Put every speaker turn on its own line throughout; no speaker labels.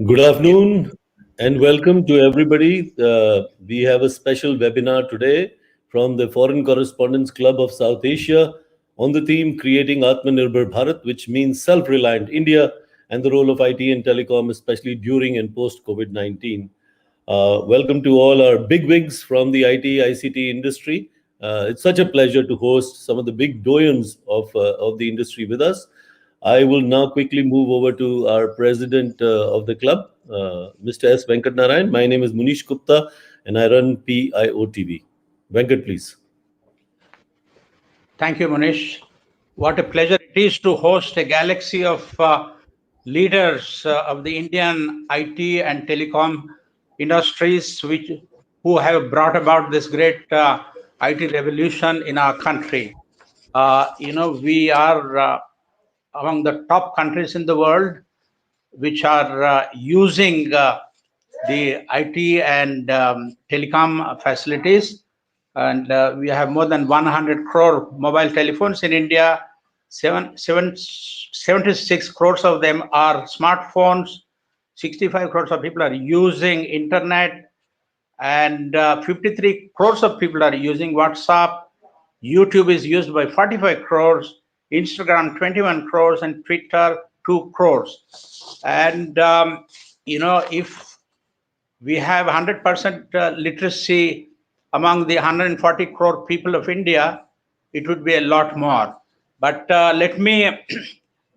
Good afternoon and welcome to everybody. We have a special webinar today from the Foreign Correspondents Club of South Asia on the theme Creating Atmanirbhar Bharat, which means self-reliant India and the role of IT and telecom, especially during and post-COVID-19. Welcome to all our bigwigs from the IT, ICT industry. It's such a pleasure to host some of the big doyens of the industry with us. I will now quickly move over to our president of the club, Mr. S. Venkat Narayan. My name is Munish Gupta and I run PIOTV. Venkat, please.
Thank you, Manish. What a pleasure it is to host a galaxy of leaders of the Indian IT and telecom industries, who have brought about this great IT revolution in our country. We are among the top countries in the world which are using the IT and telecom facilities. And we have more than 100 crore mobile telephones in India. 76 crores of them are smartphones. 65 crores of people are using internet, and 53 crores of people are using WhatsApp. YouTube is used by 45 crores, Instagram 21 crores, and Twitter 2 crores. And if we have 100% literacy among the 140 crore people of India, it would be a lot more. But let me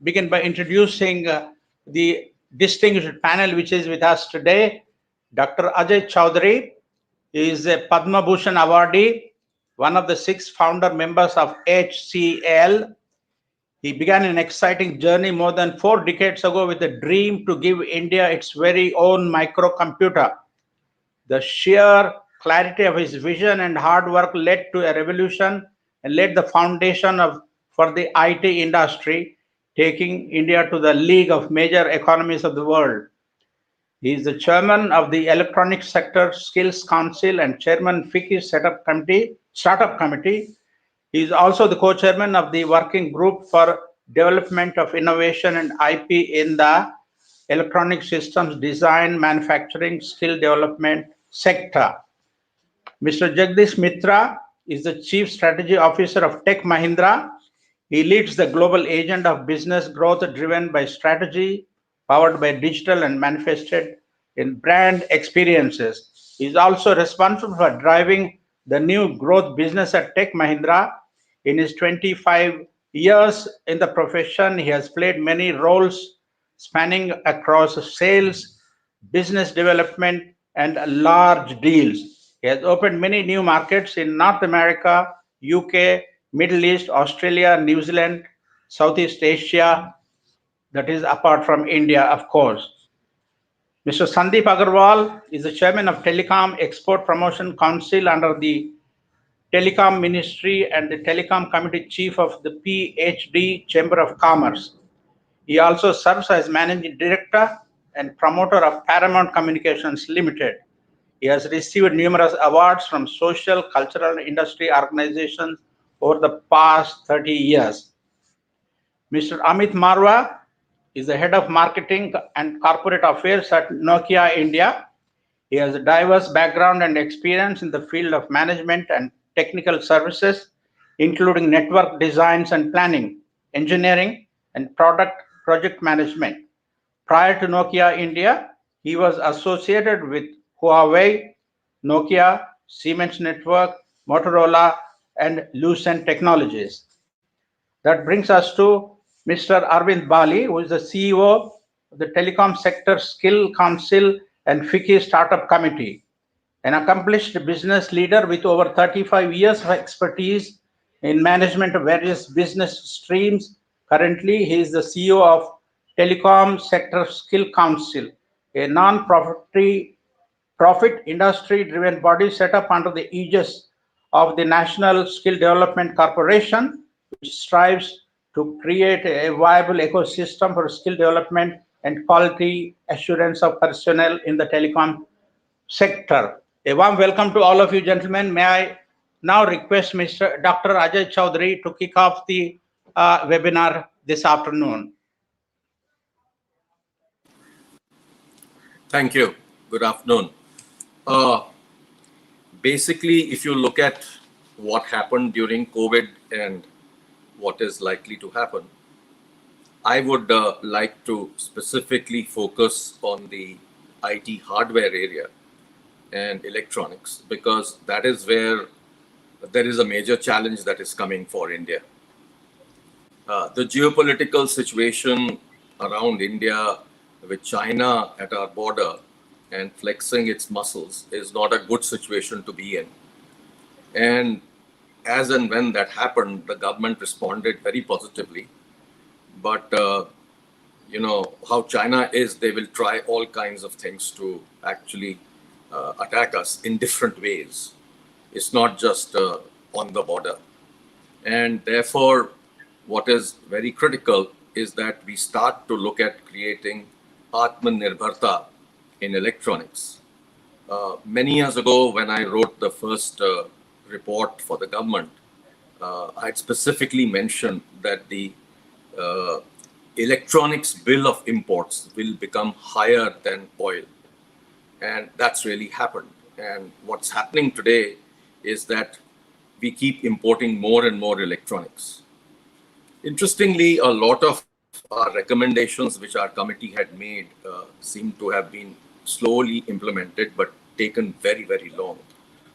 begin by introducing the distinguished panel which is with us today. Dr. Ajay Chowdhury is a Padma Bhushan awardee, one of the 6 founder members of HCL. He began an exciting journey more than 4 decades ago with a dream to give India its very own microcomputer. The sheer clarity of his vision and hard work led to a revolution and laid the foundation for the IT industry, taking India to the league of major economies of the world. He is the chairman of the Electronic Sector Skills Council and chairman FICCI Startup Committee. He is also the co-chairman of the Working Group for Development of Innovation and IP in the Electronic Systems Design Manufacturing Skill Development sector. Mr. Jagdish Mitra is the Chief Strategy Officer of Tech Mahindra. He leads the global agenda of business growth driven by strategy, powered by digital and manifested in brand experiences. He is also responsible for driving the new growth business at Tech Mahindra. In his 25 years in the profession, he has played many roles spanning across sales, business development, and large deals. He has opened many new markets in North America, UK, Middle East, Australia, New Zealand, Southeast Asia, that is apart from India, of course. Mr. Sandeep Agarwal is the chairman of Telecom Export Promotion Council under the Telecom Ministry and the Telecom Committee Chief of the PhD Chamber of Commerce. He also serves as managing director and promoter of Paramount Communications Limited. He has received numerous awards from social, cultural, and industry organizations over the past 30 years. Mr. Amit Marwa is the head of marketing and corporate affairs at Nokia India. He has a diverse background and experience in the field of management and technical services, including network designs and planning, engineering, and project management. Prior to Nokia India, he was associated with Huawei, Nokia, Siemens Network, Motorola, and Lucent Technologies. That brings us to Mr. Arvind Bali, who is the CEO of the Telecom Sector Skill Council and FICCI Startup Committee, an accomplished business leader with over 35 years of expertise in management of various business streams. Currently, he is the CEO of Telecom Sector Skill Council, a non-profit industry-driven body set up under the aegis of the National Skill Development Corporation, which strives to create a viable ecosystem for skill development and quality assurance of personnel in the telecom sector. A warm welcome to all of you, gentlemen. May I now request Mr. Dr. Ajay Chowdhury to kick off the webinar this afternoon.
Thank you. Good afternoon. Uh, Basically, if you look at what happened during COVID and what is likely to happen, I would like to specifically focus on the IT hardware area and electronics because that is where there is a major challenge that is coming for India. The geopolitical situation around India with China at our border and flexing its muscles is not a good situation to be in. And as and when that happened, the government responded very positively. But you know how China is, they will try all kinds of things to actually attack us in different ways. It's not just on the border. And therefore, what is very critical is that we start to look at creating Atmanirbharta in electronics. Many years ago, when I wrote the first report for the government, I had specifically mentioned that the uh, electronics bill of imports will become higher than oil. And that's really happened. And what's happening today is that we keep importing more and more electronics. Interestingly, a lot of our recommendations which our committee had made seem to have been slowly implemented but taken very, very long.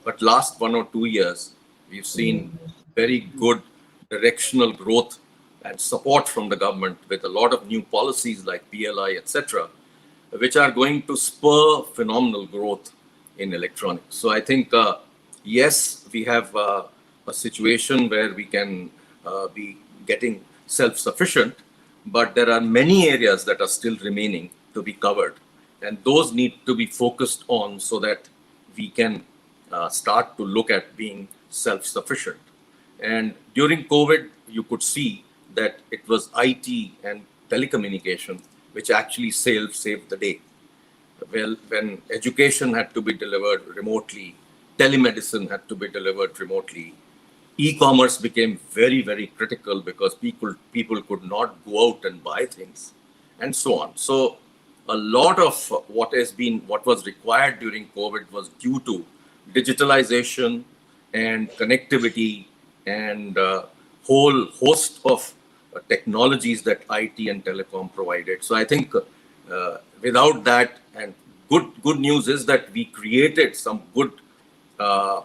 But last 1 or 2 years, we've seen very good directional growth and support from the government with a lot of new policies like PLI, etc., which are going to spur phenomenal growth in electronics. So I think, yes, we have a situation where we can be getting self-sufficient, but there are many areas that are still remaining to be covered. And those need to be focused on so that we can start to look at being self-sufficient. And during COVID, you could see that it was IT and telecommunication which actually saved the day. Well, when education had to be delivered remotely, telemedicine had to be delivered remotely, e-commerce became very, very critical because people could not go out and buy things, and so on. So a lot of what was required during COVID was due to digitalization and connectivity and whole host of technologies that IT and telecom provided. So I think without that, and good news is that we created some good uh,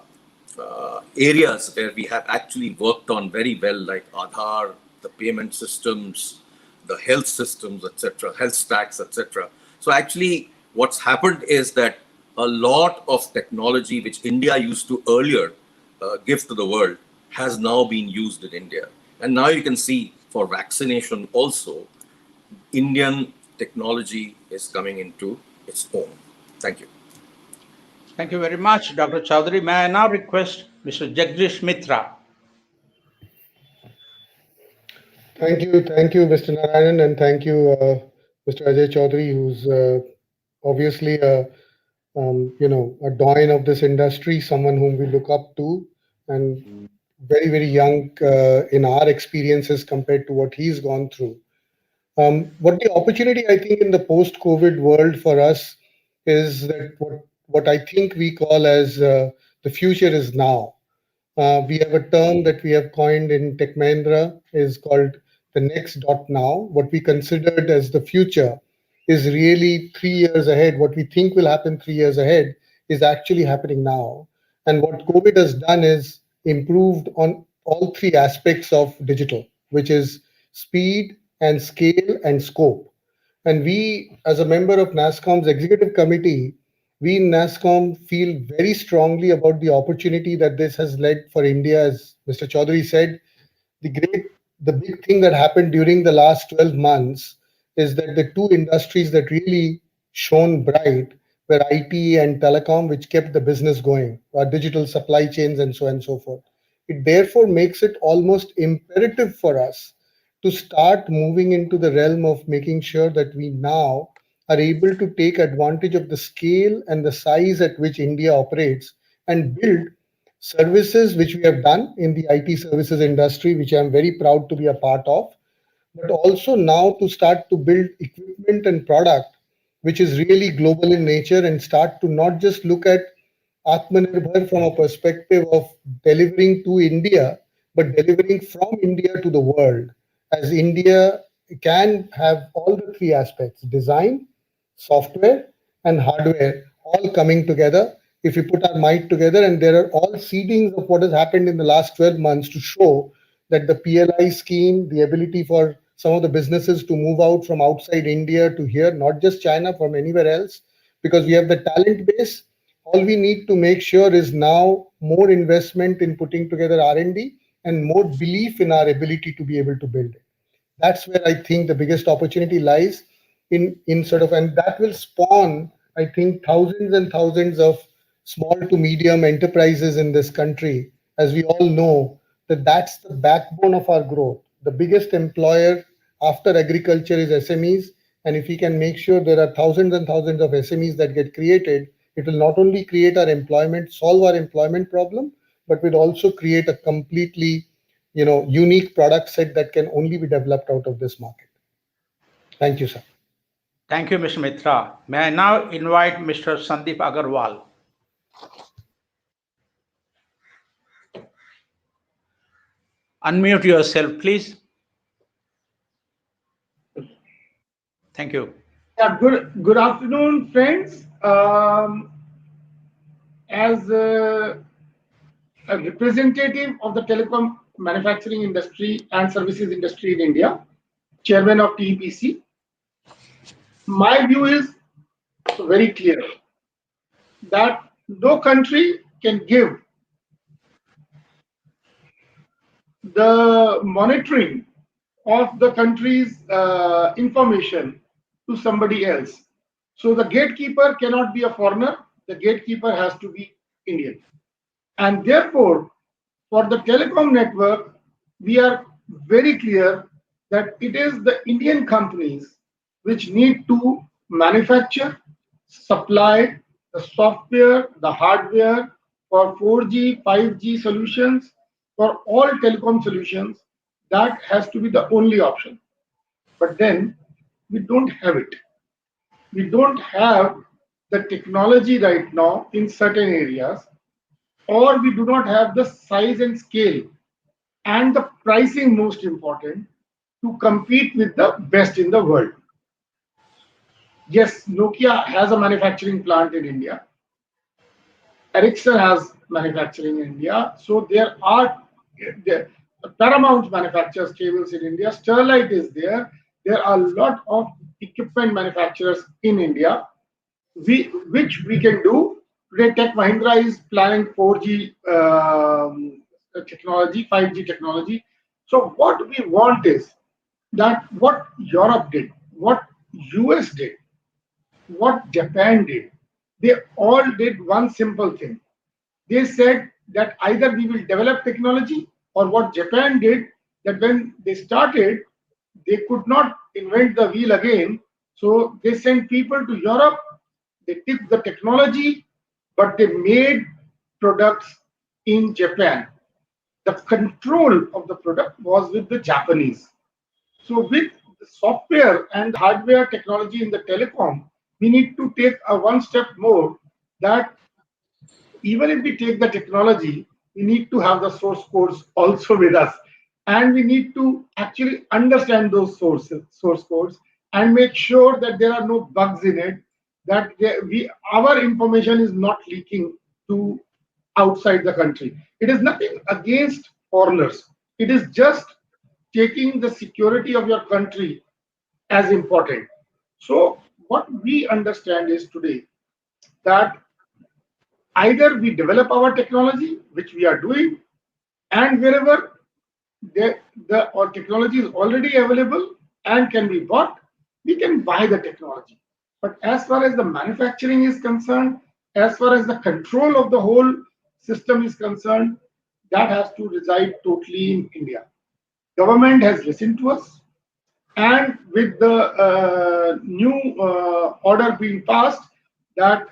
areas where we have actually worked on very well, like Aadhaar, the payment systems, the health systems, etc., health stacks, etc. So actually, what's happened is that a lot of technology which India used to earlier give to the world has now been used in India. And now you can see for vaccination also, Indian technology is coming into its own. Thank you.
Thank you very much, Dr. Chaudhary. May I now request Mr. Jagdish Mitra?
Thank you, Mr. Narayanan, and thank you, Mr. Ajay Chaudhary, who's obviously a doyen of this industry, someone whom we look up to, and very, very young in our experiences compared to what he's gone through. What the opportunity I think in the post-COVID world for us is that what I think we call as the future is now. We have a term that we have coined in Tech Mahindra is called the next dot now. What we considered as the future is really 3 years ahead. What we think will happen 3 years ahead is actually happening now. And what COVID has done is improved on all three aspects of digital, which is speed and scale and scope. And we, as a member of NASSCOM's executive committee, we in NASSCOM feel very strongly about the opportunity that this has led for India. As Mr. Chaudhary said, the big thing that happened during the last 12 months is that the two industries that really shone bright were IT and telecom, which kept the business going, our digital supply chains, and so on and so forth. It therefore makes it almost imperative for us to start moving into the realm of making sure that we now are able to take advantage of the scale and the size at which India operates and build services which we have done in the IT services industry, which I'm very proud to be a part of, but also now to start to build equipment and product which is really global in nature, and start to not just look at Atmanirbhar from a perspective of delivering to India, but delivering from India to the world, as India can have all the three aspects: design, software, and hardware all coming together. If we put our might together, and there are all seedings of what has happened in the last 12 months to show that the PLI scheme, the ability for some of the businesses to move out from outside India to here, not just China, from anywhere else, because we have the talent base. All we need to make sure is now more investment in putting together R&D and more belief in our ability to be able to build it. That's where I think the biggest opportunity lies in sort of, and that will spawn, I think, thousands and thousands of small to medium enterprises in this country. As we all know, that that's the backbone of our growth. The biggest employer after agriculture is SMEs, and if we can make sure there are thousands and thousands of SMEs that get created, it will not only create our employment, solve our employment problem, but will also create a completely, unique product set that can only be developed out of this market. Thank you, sir.
Thank you, Mr. Mitra. May I now invite Mr. Sandeep Agarwal? Unmute yourself, please. Thank you.
Yeah, good afternoon, friends. As a representative of the telecom manufacturing industry and services industry in India, chairman of TEPC, my view is very clear that no country can give the monitoring of the country's information to somebody else. So the gatekeeper cannot be a foreigner, the gatekeeper has to be Indian. And therefore, for the telecom network, we are very clear that it is the Indian companies which need to manufacture, supply the software, the hardware for 4G, 5G solutions, for all telecom solutions. That has to be the only option. But then we don't have it. We don't have the technology right now in certain areas, or we do not have the size and scale and the pricing, most important, to compete with the best in the world. Yes, Nokia has a manufacturing plant in India. Ericsson has manufacturing in India. So there are Paramount manufactures cables in India. Sterlite is there. There are a lot of equipment manufacturers in India, which we can do. Today, Tech Mahindra is planning 4G technology, 5G technology. So what we want is that what Europe did, what US did, what Japan did, they all did one simple thing. They said that either we will develop technology, or what Japan did, that when they started, they could not invent the wheel again. So they sent people to Europe, they took the technology, but they made products in Japan. The control of the product was with the Japanese. So with the software and hardware technology in the telecom, we need to take a one step more, that even if we take the technology, we need to have the source codes also with us. And we need to actually understand those source codes and make sure that there are no bugs in it, that our information is not leaking to outside the country. It is nothing against foreigners. It is just taking the security of your country as important. So what we understand is today that either we develop our technology, which we are doing, and wherever our technology is already available and can be bought, we can buy the technology. But as far as the manufacturing is concerned, as far as the control of the whole system is concerned, that has to reside totally in India. Government has listened to us, and with the new order being passed, that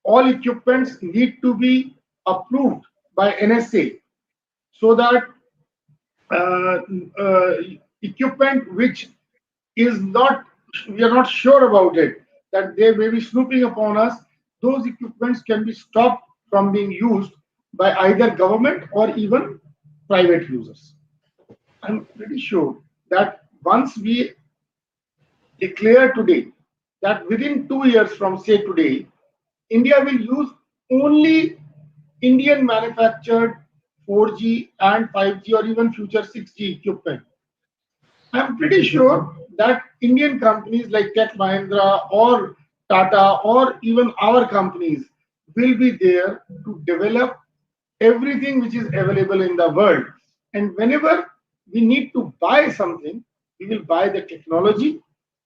all equipments need to be approved by NSA, so that equipment which is not, we are not sure about it, that they may be snooping upon us, those equipments can be stopped from being used by either government or even private users. I'm pretty sure that once we declare today that within 2 years from say today, India will use only Indian manufactured 4G and 5G or even future 6G equipment. I'm pretty sure that Indian companies like Tech Mahindra or Tata or even our companies will be there to develop everything which is available in the world. And whenever we need to buy something, we will buy the technology,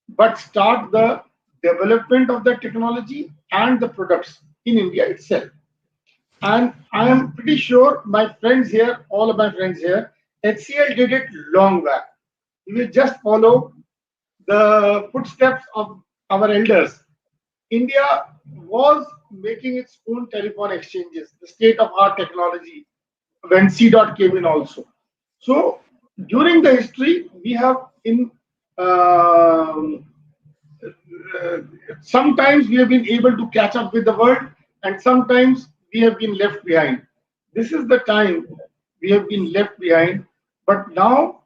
but start the development of the technology and the products in India itself. And I am pretty sure my friends here, all of my friends here, HCL did it long back. We will just follow the footsteps of our elders. India was making its own telephone exchanges, the state of art technology, when C dot came in also. So during the history, we have in um sometimes we have been able to catch up with the world, and sometimes we have been left behind. This is the time we have been left behind. But now,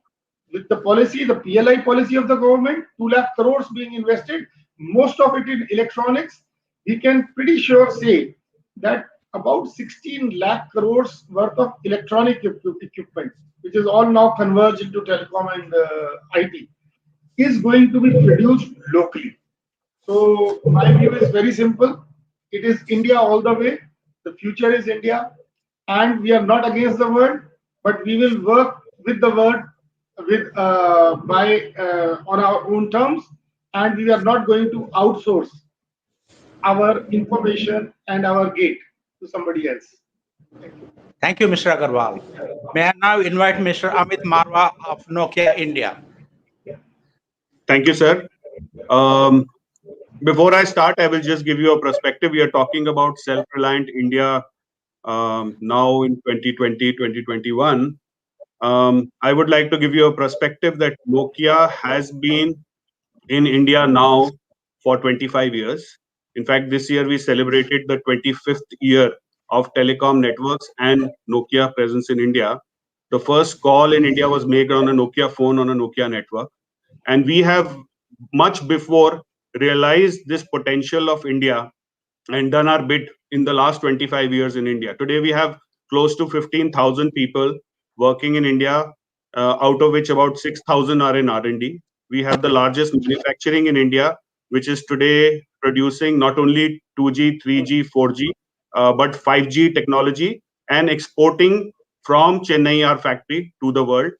with the policy, the PLI policy of the government, 2 lakh crores being invested, most of it in electronics, we can pretty sure say that about 16 lakh crores worth of electronic equipment, which is all now converged into telecom and IT, is going to be produced locally. So my view is very simple. It is India all the way. The future is India, and we are not against the world, but we will work with the world with by on our own terms, and we are not going to outsource our information and our gate to somebody else. Thank you.
Thank you, Mr. Agarwal. May I now invite Mr. Amit Marwa of Nokia India?
Thank you, sir. Um, Before I start, I will just give you a perspective. We are talking about self-reliant India now in 2020, 2021. I would like to give you a perspective that Nokia has been in India now for 25 years. In fact, this year we celebrated the 25th year of telecom networks and Nokia presence in India. The first call in India was made on a Nokia phone on a Nokia network. And we have much before realized this potential of India and done our bit in the last 25 years in India. Today, we have close to 15,000 people working in India, out of which about 6,000 are in R&D. We have the largest manufacturing in India, which is today producing not only 2G, 3G, 4G, but 5G technology and exporting from Chennai, our factory, to the world.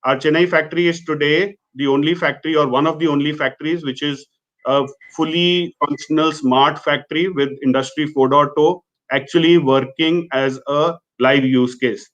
Our Chennai factory is today the only factory or one of the only factories which is a fully functional smart factory with Industry 4.0 actually working as a live use case.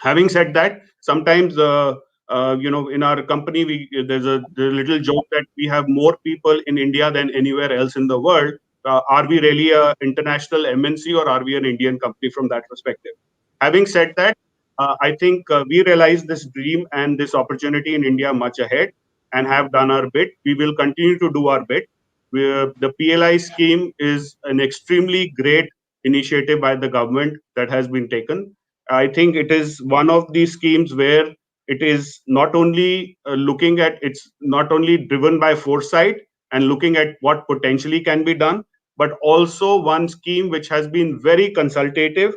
Having said that, sometimes in our company there's a little joke that we have more people in India than anywhere else in the world. Are we really a international MNC or are we an Indian company from that perspective? Having said that, I think we realize this dream and this opportunity in India much ahead and have done our bit. We will continue to do our bit. The PLI scheme is an extremely great initiative by the government that has been taken. I think it is one of these schemes where it is not only it's not only driven by foresight and looking at what potentially can be done, but also one scheme which has been very consultative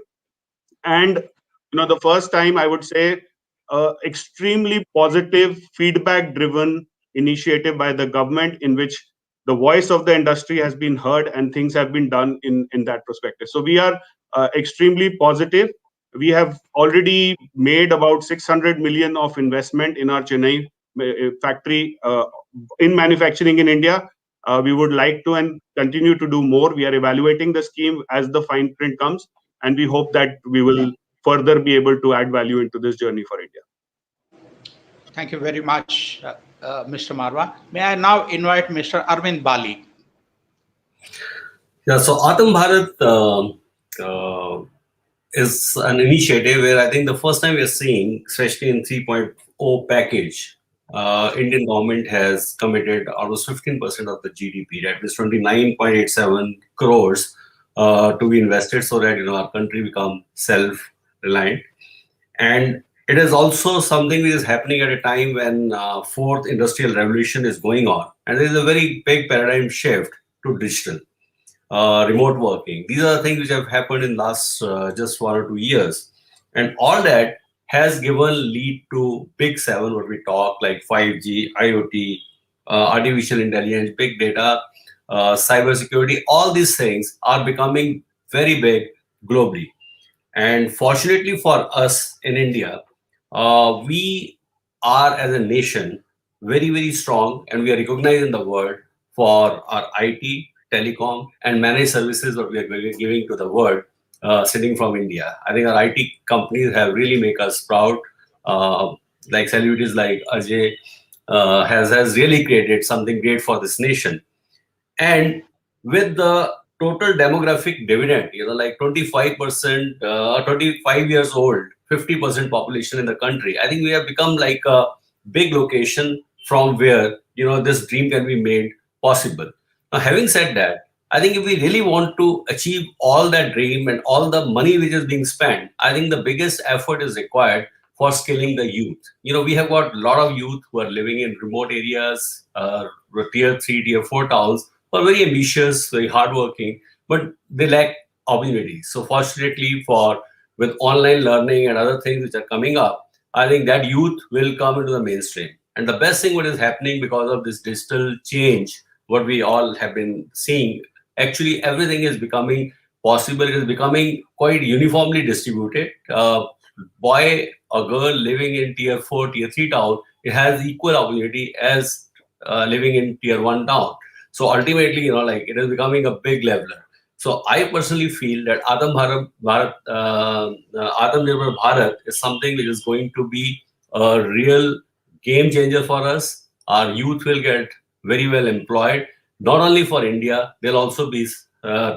and the first time I would say extremely positive feedback driven initiative by the government in which the voice of the industry has been heard and things have been done in that perspective. So we are extremely positive. We have already made about 600 million of investment in our Chennai factory in manufacturing in India. We would like to and continue to do more. We are evaluating the scheme as the fine print comes, and we hope that we will further be able to add value into this journey for India.
Thank you very much, Mr. Marwa. May I now invite Mr. Arvind Bali?
Yeah, so Atam Bharat is an initiative where I think the first time we are seeing, especially in 3.0 package, Indian government has committed almost 15% of the GDP, that is 29.87 crores, to be invested so that our country become self-reliant. And it is also something that is happening at a time when fourth industrial revolution is going on, and there is a very big paradigm shift to digital, remote working. These are the things which have happened in last just 1 or 2 years, and all that has given lead to big seven, what we talk like 5G, IoT, artificial intelligence, big data, cybersecurity. All these things are becoming very big globally. And fortunately for us in India, we are as a nation very, very strong, and we are recognized in the world for our IT, telecom, and managed services that we are giving to the world, sitting from India. I think our IT companies have really make us proud. Uh, like celebrities like Ajay has really created something great for this nation. And with the total demographic dividend, like 25%, 25 years old, 50% population in the country, I think we have become like a big location from where, this dream can be made possible. Now, having said that, I think if we really want to achieve all that dream and all the money which is being spent, I think the biggest effort is required for skilling the youth. We have got a lot of youth who are living in remote areas, tier 3, tier 4 towns, who are very ambitious, very hardworking, but they lack opportunities. So fortunately, for with online learning and other things which are coming up, I think that youth will come into the mainstream. And the best thing what is happening because of this digital change, what we all have been seeing, actually everything is becoming possible. It is becoming quite uniformly distributed. Boy or girl living in tier 4, tier 3 town, it has equal opportunity as living in tier 1 town. So ultimately, like it is becoming a big leveler. So I personally feel that Atmanirbhar Bharat is something which is going to be a real game changer for us. Our youth will get very well employed, not only for India, there'll also be a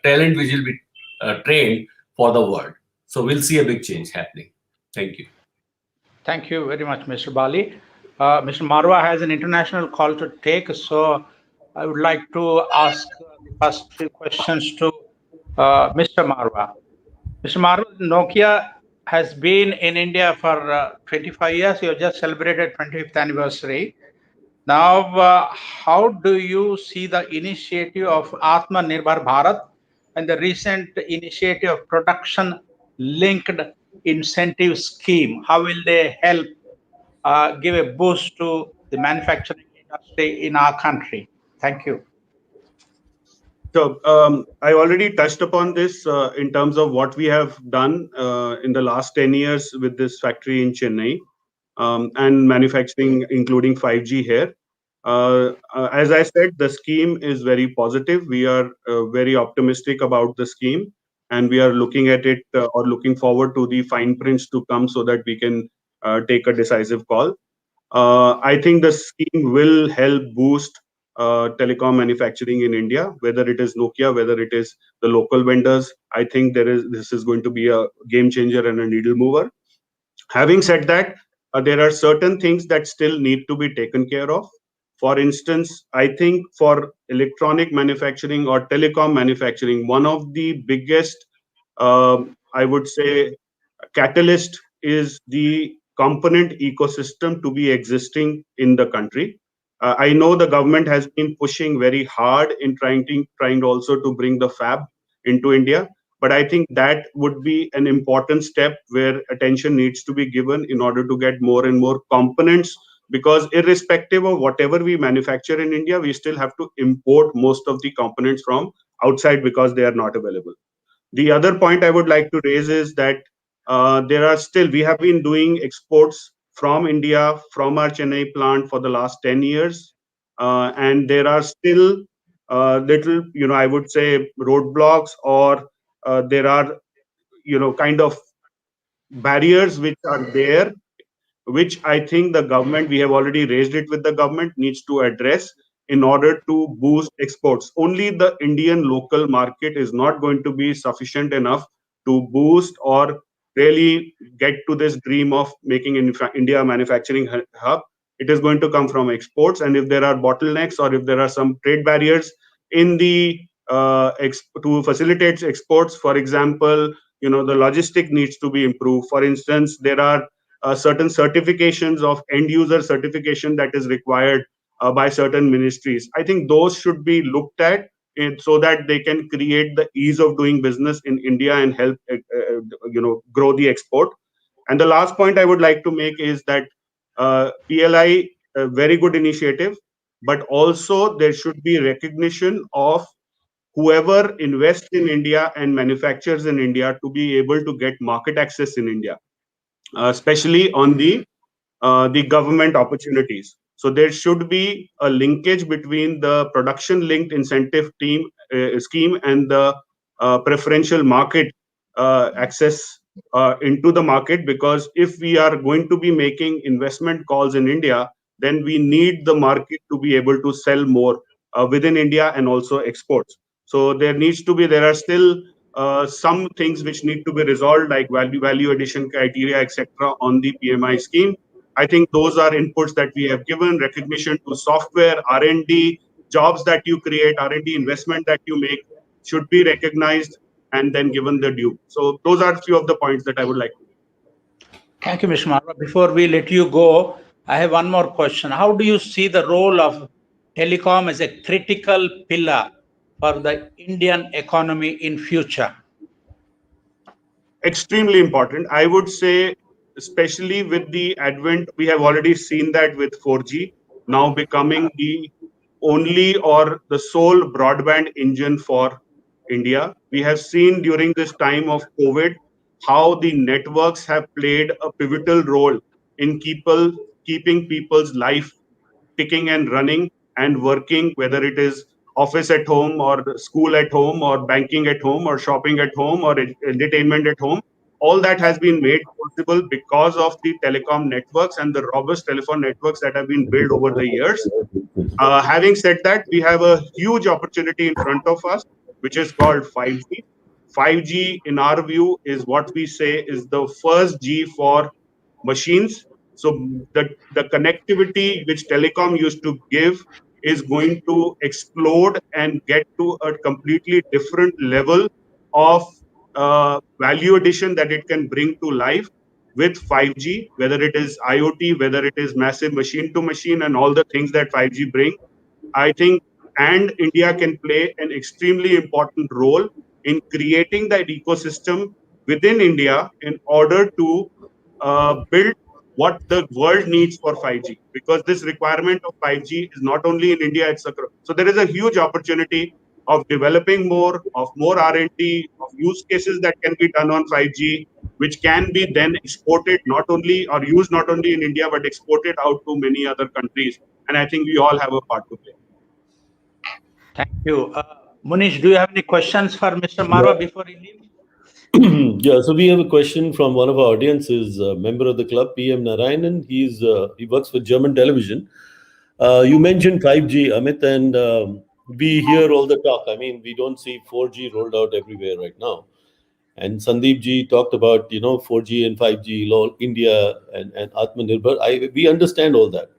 talent which will be trained for the world. So we'll see a big change happening. Thank you.
Thank you very much, Mr. Bali. Mr. Marwa has an international call to take, so I would like to ask the first few questions to Mr. Marwa. Mr. Marwa, Nokia has been in India for 25 years. You have just celebrated 25th anniversary. Now, how do you see the initiative of Atmanirbhar Bharat and the recent initiative of production linked incentive scheme? How will they help give a boost to the manufacturing industry in our country? Thank you.
So I already touched upon this in terms of what we have done in the last 10 years with this factory in Chennai, and manufacturing, including 5G here. As I said, the scheme is very positive. We are very optimistic about the scheme, and we are looking at it or looking forward to the fine prints to come so that we can take a decisive call. I think the scheme will help boost telecom manufacturing in India, whether it is Nokia, whether it is the local vendors. I think this is going to be a game changer and a needle mover. Having said that, there are certain things that still need to be taken care of. For instance, I think for electronic manufacturing or telecom manufacturing, one of the biggest, I would say, catalyst is the component ecosystem to be existing in the country. I know the government has been pushing very hard in trying also to bring the fab into India, but I think that would be an important step where attention needs to be given in order to get more and more components, because irrespective of whatever we manufacture in India, we still have to import most of the components from outside because they are not available. The other point I would like to raise is that we have been doing exports from India, from our Chennai plant for the last 10 years. And there are still little, I would say, roadblocks, or there are, kind of barriers which are there, which I think the government, we have already raised it with the government, needs to address in order to boost exports. Only the Indian local market is not going to be sufficient enough to boost or really get to this dream of making India a manufacturing hub, it is going to come from exports. And if there are bottlenecks or if there are some trade barriers in the to facilitate exports, for example, the logistic needs to be improved. For instance, there are certain certifications of end user certification that is required by certain ministries. I think those should be looked at so that they can create the ease of doing business in India and help grow the export. And the last point I would like to make is that PLI, a very good initiative, but also there should be recognition of whoever invests in India and manufactures in India to be able to get market access in India, especially on the government opportunities. So there should be a linkage between the production-linked incentive scheme and the preferential market access into the market. Because if we are going to be making investment calls in India, then we need the market to be able to sell more within India and also exports. So there are still some things which need to be resolved, like value addition criteria, etc., on the PMI scheme. I think those are inputs that we have given. Recognition to software, R&D, jobs that you create, R&D investment that you make should be recognized and then given the due. So those are a few of the points that I would like to make.
Thank you, Mr. Marwa. Before we let you go, I have one more question. How do you see the role of telecom as a critical pillar for the Indian economy in future?
Extremely important. I would say, especially with the advent, we have already seen that with 4G now becoming the only or the sole broadband engine for India. We have seen during this time of COVID how the networks have played a pivotal role in keeping people's life ticking and running and working, whether it is office at home or school at home or banking at home or shopping at home or entertainment at home. All that has been made possible because of the telecom networks and the robust telephone networks that have been built over the years. Having said that, we have a huge opportunity in front of us, which is called 5G. 5G, in our view, is what we say is the first G for machines. So the connectivity which telecom used to give is going to explode and get to a completely different level of value addition that it can bring to life with 5G, whether it is IoT, whether it is massive machine to machine and all the things that 5G bring. I think, and India can play an extremely important role in creating that ecosystem within India in order to build what the world needs for 5G. Because this requirement of 5G is not only in India, so there is a huge opportunity of developing more, of more R&D, of use cases that can be done on 5G, which can be then exported not only or used not only in India, but exported out to many other countries. And I think we all have a part to play.
Thank you. Munish, do you have any questions for Mr. Marwa before he leaves?
Yeah, so we have a question from one of our audiences, a member of the club, PM Narayanan. He works for German television. You mentioned 5G, Amit, and we hear all the talk. I mean, we don't see 4G rolled out everywhere right now. And Sandeep ji talked about 4G and 5G, India and Atmanirbhar. We understand all that,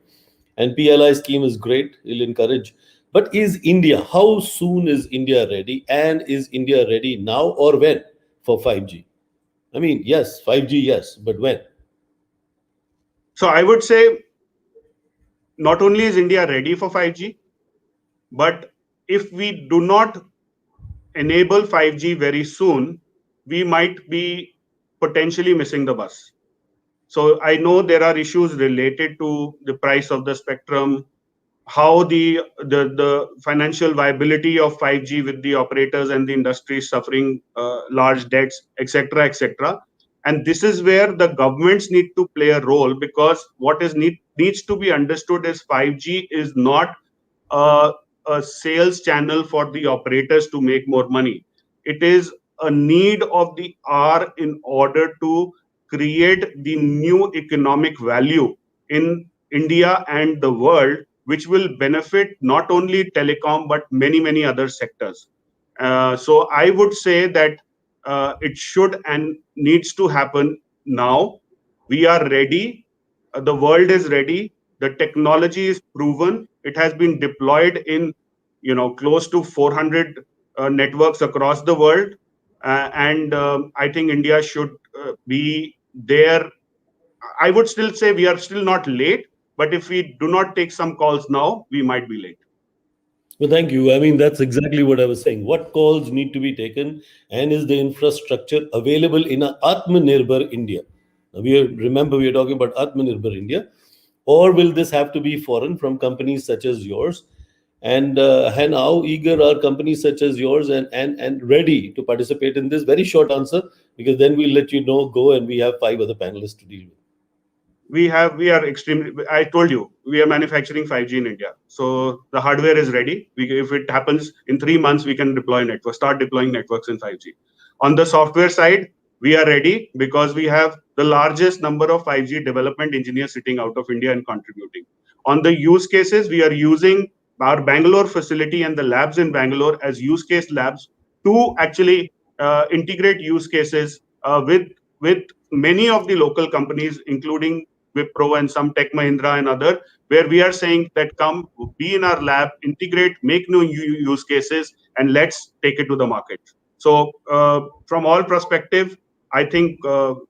and PLI scheme is great. It'll encourage. But is India? How soon is India ready? And is India ready now or when for 5G? I mean, yes, 5G, yes, but when?
So I would say not only is India ready for 5G, but if we do not enable 5G very soon, we might be potentially missing the bus. So I know there are issues related to the price of the spectrum, how the financial viability of 5G with the operators and the industry suffering large debts, etc., etc. And this is where the governments need to play a role, because what needs to be understood is 5G is not a, a sales channel for the operators to make more money. It is a need of the hour in order to create the new economic value in India and the world, which will benefit not only telecom but many other sectors. So I would say that it should and needs to happen now. We are ready. The world is ready. The technology is proven. It has been deployed in, close to 400 networks across the world. And I think India should be there. I would still say we are still not late, but if we do not take some calls now, we might be late.
Well, thank you. I mean, that's exactly what I was saying. What calls need to be taken, and is the infrastructure available in a Atmanirbhar India? Now, remember we are talking about Atmanirbhar India, or will this have to be foreign from companies such as yours? And how eager are companies such as yours and ready to participate in this? Very short answer, because then we'll let you know go, and we have 5 other panelists to deal with.
We are extremely, I told you, we are manufacturing 5G in India. So the hardware is ready. If it happens in 3 months, we can start deploying networks in 5G. On the software side, we are ready because we have the largest number of 5G development engineers sitting out of India and contributing. On the use cases, we are using our Bangalore facility and the labs in Bangalore as use case labs to actually integrate use cases with many of the local companies, including Wipro and some Tech Mahindra and other, where we are saying that come be in our lab, integrate, make new use cases, and let's take it to the market. So from all perspective, I think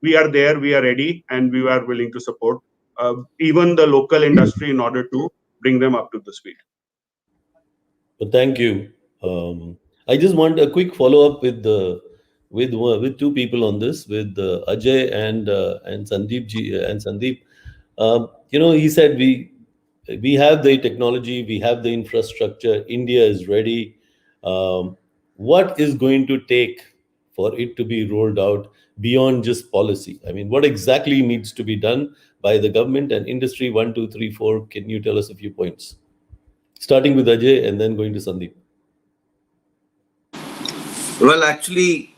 we are there, we are ready, and we are willing to support even the local industry in order to bring them up to the speed.
But thank you. I just want a quick follow up with two people on this, with Ajay and Sandeep ji and Sandeep. He said we have the technology, we have the infrastructure, India is ready. What is going to take for it to be rolled out beyond just policy? I mean, what exactly needs to be done by the government and industry? 1, 2, 3, 4. Can you tell us a few points? Starting with Ajay and then going to Sandeep.
Well, actually,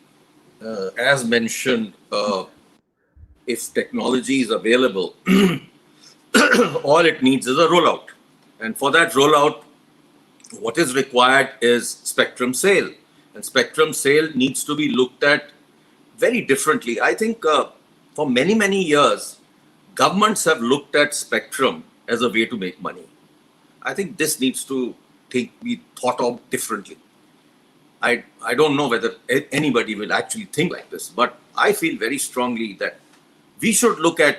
as mentioned, if technology is available, all it needs is a rollout. And for that rollout, what is required is spectrum sale. And spectrum sale needs to be looked at very differently. I think for many, many years, governments have looked at spectrum as a way to make money. I think this needs to be thought of differently. I don't know whether anybody will actually think like this, but I feel very strongly that we should look at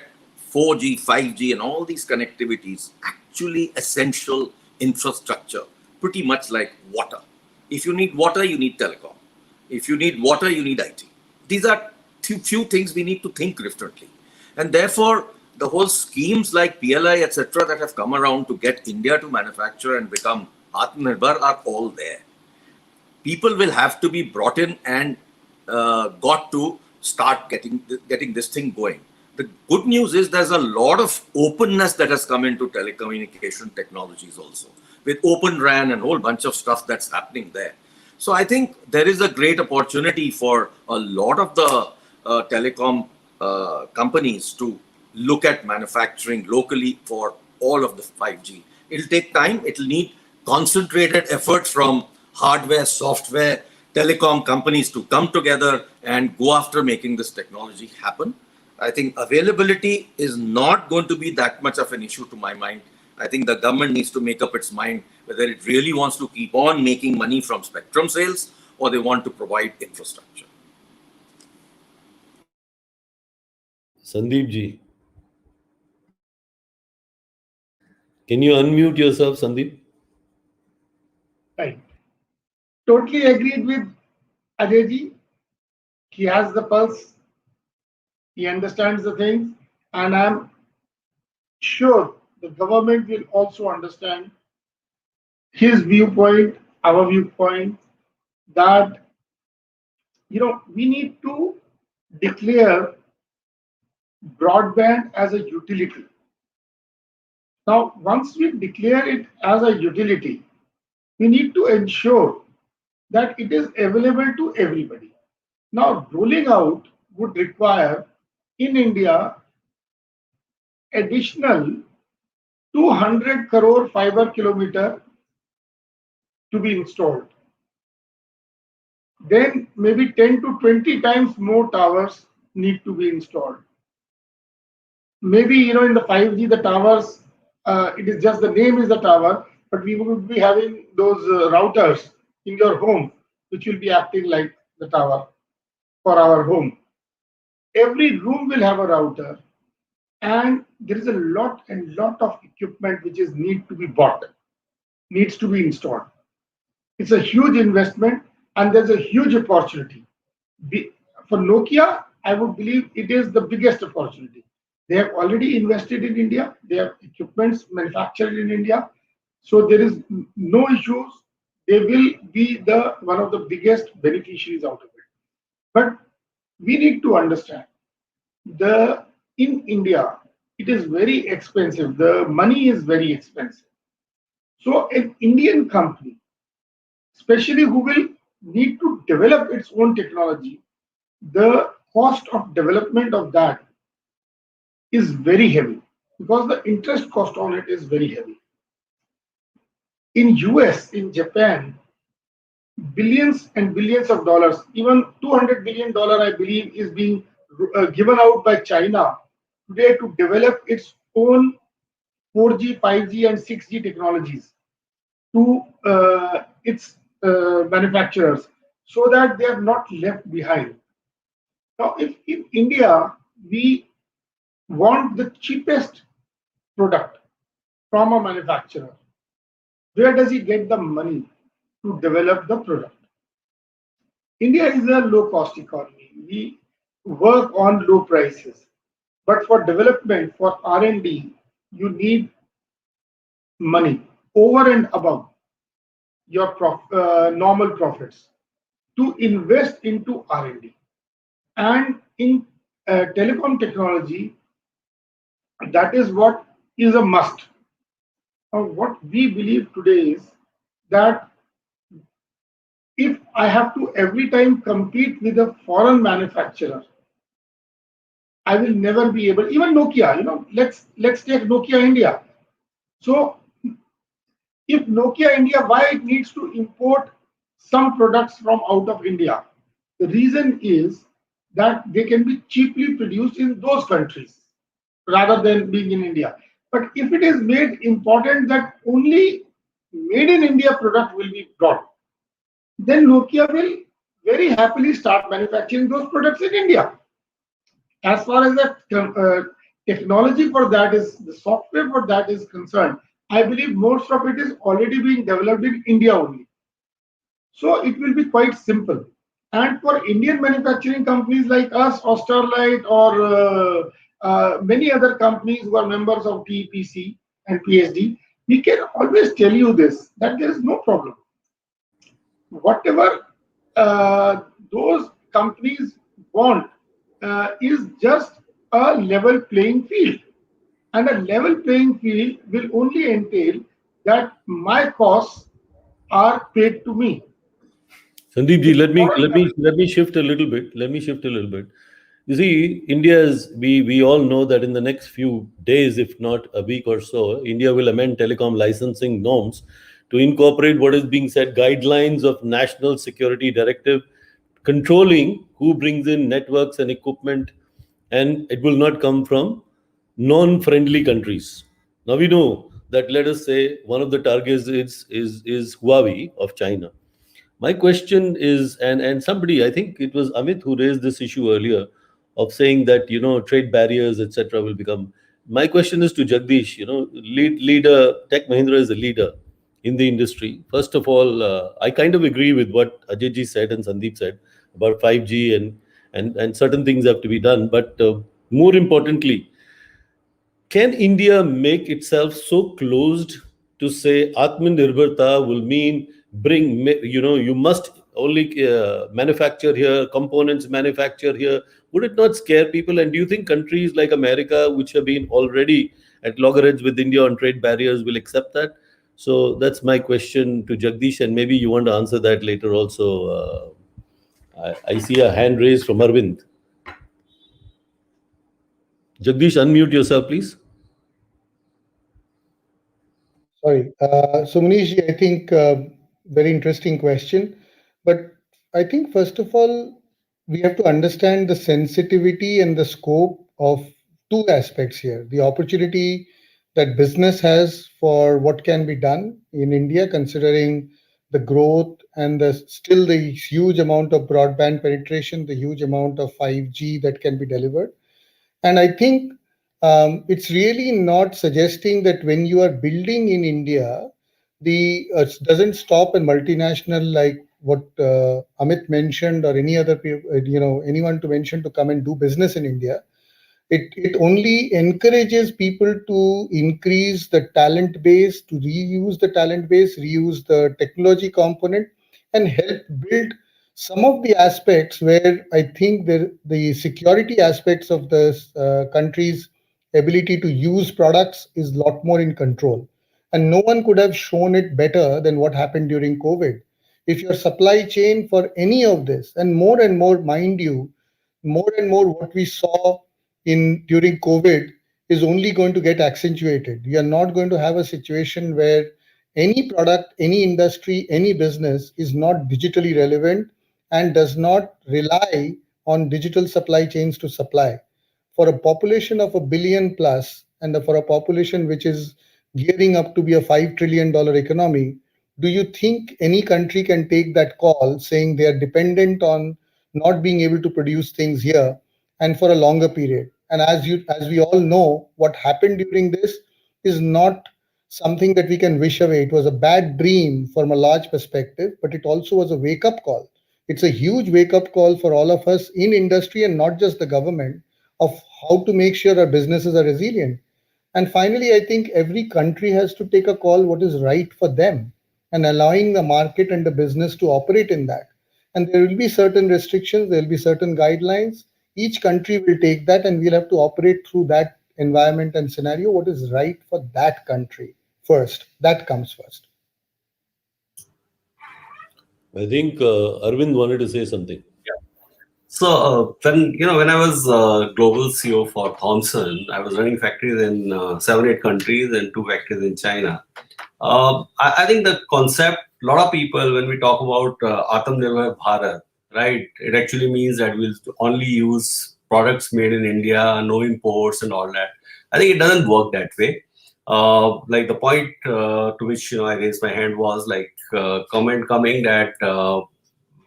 4G, 5G, and all these connectivities actually essential infrastructure, pretty much like water. If you need water, you need telecom. If you need water, you need IT. These are few things we need to think differently. And therefore, the whole schemes like PLI, etc., that have come around to get India to manufacture and become Atmanirbhar are all there. People will have to be brought in and got to start getting this thing going. The good news is there's a lot of openness that has come into telecommunication technologies also, with Open RAN and a whole bunch of stuff that's happening there. So I think there is a great opportunity for a lot of the telecom companies to look at manufacturing locally for all of the 5G. It'll take time. It'll need concentrated effort from hardware, software, telecom companies to come together and go after making this technology happen. I think availability is not going to be that much of an issue to my mind. I think the government needs to make up its mind whether it really wants to keep on making money from spectrum sales or they want to provide infrastructure.
Sandeep ji. Can you unmute yourself, Sandeep?
Right. Totally agreed with Ajay ji. He has the pulse. He understands the things, and I'm sure the government will also understand his viewpoint, our viewpoint, that we need to declare broadband as a utility. Now, once we declare it as a utility, we need to ensure that it is available to everybody. Now, rolling out would require in India additional 200 crore fiber kilometer to be installed. then maybe 10 to 20 times more towers need to be installed. Maybe in the 5G, the towers, it is just the name is the tower, but we would be having those routers in your home, which will be acting like the tower for our home. Every room will have a router, and there is a lot and lot of equipment which is need to be bought, needs to be installed. It's a huge investment, and there's a huge opportunity. For Nokia, I would believe it is the biggest opportunity. They have already invested in India. They have equipments manufactured in India. So there is no issues. They will be the one of the biggest beneficiaries out of it. But we need to understand in India, it is very expensive. The money is very expensive. So an Indian company, especially who will need to develop its own technology, the cost of development of that is very heavy because the interest cost on it is very heavy. In US, in Japan, billions and billions of dollars, even $200 billion, I believe, is being given out by China today to develop its own 4G, 5G, and 6G technologies to its manufacturers so that they are not left behind. Now, if in India we want the cheapest product from a manufacturer, where does he get the money to develop the product? India is a low-cost economy. We work on low prices. But for development, for R&D, you need money over and above your normal profits to invest into R&D. And in telecom technology, that is what is a must. What we believe today is that if I have to every time compete with a foreign manufacturer, I will never be able. Even Nokia, let's take Nokia India. So if Nokia India, why it needs to import some products from out of India? The reason is that they can be cheaply produced in those countries rather than being in India. But if it is made important that only made in India product will be brought, then Nokia will very happily start manufacturing those products in India. As far as the technology for that is, the software for that is concerned, I believe most of it is already being developed in India only. So it will be quite simple. And for Indian manufacturing companies like us, or Sterlite, or many other companies who are members of TEPC and PSD, we can always tell you this, that there is no problem. Whatever those companies want is just a level playing field. And a level playing field will only entail that my costs are paid to me.
Sandeep ji, let me shift a little bit. Let me shift a little bit. You see, India is we all know that in the next few days, if not a week or so, India will amend telecom licensing norms to incorporate what is being said guidelines of National Security Directive controlling who brings in networks and equipment, and it will not come from non-friendly countries. Now we know that, let us say, one of the targets is Huawei of China. My question is, and somebody, I think it was Amit who raised this issue earlier, of saying that trade barriers, etc., will become. My question is to Jagdish. Leader Tech Mahindra is a leader in the industry. First of all, I kind of agree with what Ajay ji said and Sandeep said about 5G and certain things have to be done. But more importantly, can India make itself so closed to say Atmanirbharta will mean you must only manufacture here, components manufacture here? Would it not scare people? And do you think countries like America, which have been already at loggerheads with India on trade barriers, will accept that? So that's my question to Jagdish, and maybe you want to answer that later also. I see a hand raised from Arvind. Jagdish, unmute yourself, please.
Sorry. So Manish, I think very interesting question. But I think first of all, we have to understand the sensitivity and the scope of two aspects here. The opportunity that business has for what can be done in India, considering the growth and the still the huge amount of broadband penetration, the huge amount of 5G that can be delivered. And I think it's really not suggesting that when you are building in India, the doesn't stop a multinational like what Amit mentioned or any other people, anyone to mention to come and do business in India. It only encourages people to increase the talent base, to reuse the talent base, reuse the technology component, and help build some of the aspects where I think the security aspects of the country's ability to use products is a lot more in control. And no one could have shown it better than what happened during COVID. If your supply chain for any of this, and more, mind you, more and more what we saw in during COVID is only going to get accentuated. We are not going to have a situation where any product, any industry, any business is not digitally relevant and does not rely on digital supply chains to supply. For a population of a billion plus, and for a population which is gearing up to be a $5 trillion economy, do you think any country can take that call saying they are dependent on not being able to produce things here and for a longer period? And as we all know, what happened during this is not something that we can wish away. It was a bad dream from a large perspective, but it also was a wake up call. It's a huge wake up call for all of us in industry and not just the government of how to make sure our businesses are resilient. And finally, I think every country has to take a call what is right for them and allowing the market and the business to operate in that. And there will be certain restrictions, there will be certain guidelines. Each country will take that, and we'll have to operate through that environment and scenario, what is right for that country first. That comes first.
I think Arvind wanted to say something.
So when I was global CEO for Thomson, I was running factories in 7, 8 countries and 2 factories in China. I think the concept, a lot of people, when we talk about Atmanirbhar Bharat, right, it actually means that we'll only use products made in India, no imports and all that. I think it doesn't work that way. Like the point to which I raised my hand was like comment coming that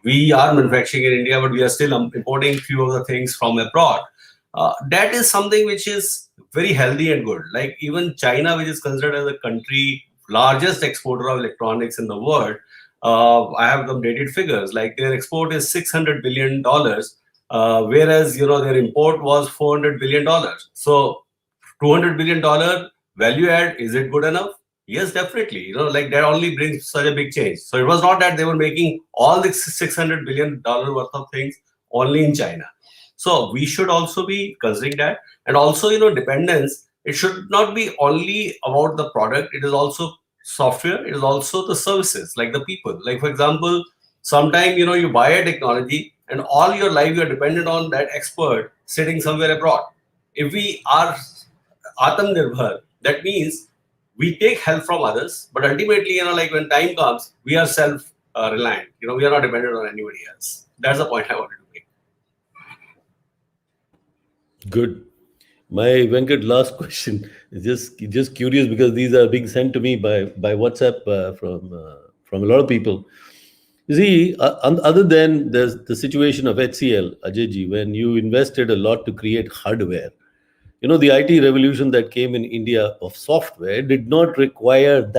we are manufacturing in India, but we are still importing few of the things from abroad. That is something which is very healthy and good. Like even China, which is considered as a country largest exporter of electronics in the world, I have some dated figures. Like their export is $600 billion, whereas their import was $400 billion. So $200 billion value add, is it good enough? Yes, definitely. Like that only brings such a big change. So it was not that they were making all the $600 billion worth of things only in China. So we should also be considering that. And also, dependence, it should not be only about the product. It is also software. It is also the services, like the people. Like, for example, sometime, you buy a technology and all your life you are dependent on that expert sitting somewhere abroad. If we are Atmanirbhar, that means we take help from others, but ultimately, like when time comes, we are self-reliant. We are not dependent on anybody else. That's the point I wanted to make.
Good. My Venkat, last question is just curious because these are being sent to me by WhatsApp from a lot of people. You see, other than the situation of HCL, Ajayji, when you invested a lot to create hardware, the IT revolution that came in India of software did not require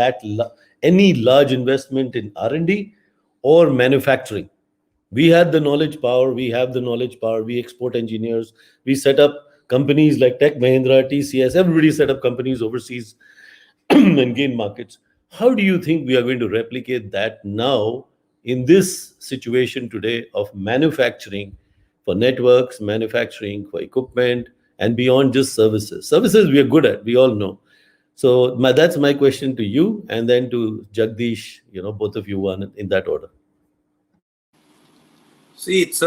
any large investment in R&D or manufacturing. We had the knowledge power, we have the knowledge power, we export engineers, we set up companies like Tech Mahindra, TCS, everybody set up companies overseas and gain markets. How do you think we are going to replicate that now in this situation today of manufacturing for networks, manufacturing for equipment, and beyond just services? Services we are good at, we all know. So that's my question to you, and then to Jagdish, both of you one in that order.
See, it's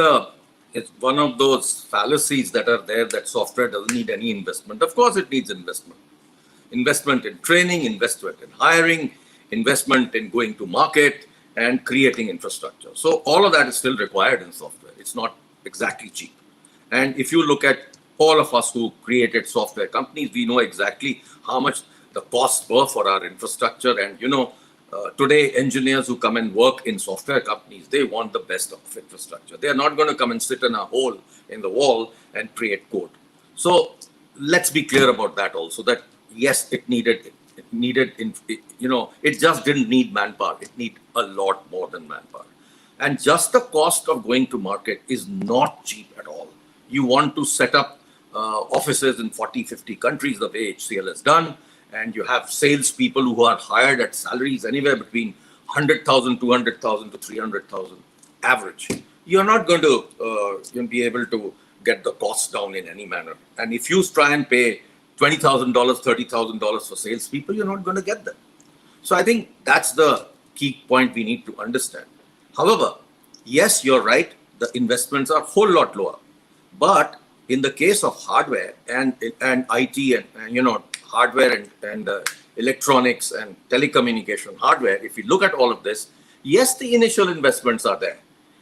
one of those fallacies that are there that software doesn't need any investment. Of course, it needs investment. Investment in training, investment in hiring, investment in going to market, and creating infrastructure. So all of that is still required in software. It's not exactly cheap. And if you look at all of us who created software companies, we know exactly how much the costs were for our infrastructure. And today engineers who come and work in software companies, they want the best of infrastructure. They are not going to come and sit in a hole in the wall and create code. So let's be clear about that also, that yes, it just didn't need manpower. It needed a lot more than manpower. And just the cost of going to market is not cheap at all. You want to set up offices in 40, 50 countries, the way HCL has done, and you have salespeople who are hired at salaries anywhere between 100,000, 200,000 to 300,000 average. You're not going to be able to get the costs down in any manner. And if you try and pay $20,000, $30,000 for salespeople, you're not going to get them. So I think that's the key point we need to understand. However, yes, you're right, the investments are a whole lot lower. But in the case of hardware and IT and hardware and electronics and telecommunication hardware, if you look at all of this, yes, the initial investments are there.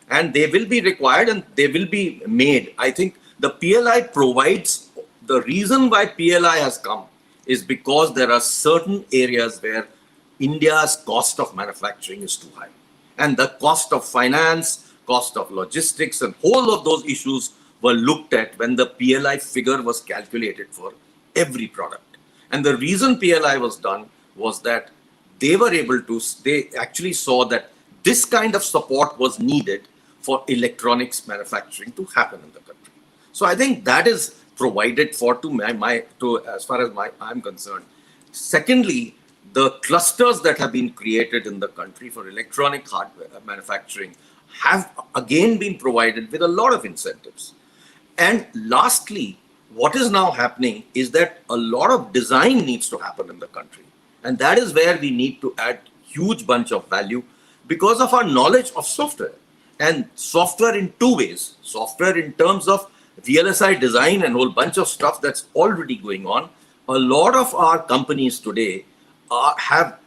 And they will be required and they will be made. I think the PLI provides, the reason why PLI has come is because there are certain areas where India's cost of manufacturing is too high. And the cost of finance, cost of logistics, and whole of those issues were looked at when the PLI figure was calculated for every product. And the reason PLI was done was that they actually saw that this kind of support was needed for electronics manufacturing to happen in the country. So I think that is provided for as far as I'm concerned. Secondly, the clusters that have been created in the country for electronic hardware manufacturing have again been provided with a lot of incentives. And lastly, what is now happening is that a lot of design needs to happen in the country. And that is where we need to add huge bunch of value because of our knowledge of software. And software in two ways. Software in terms of VLSI design and a whole bunch of stuff that's already going on. A lot of our companies today have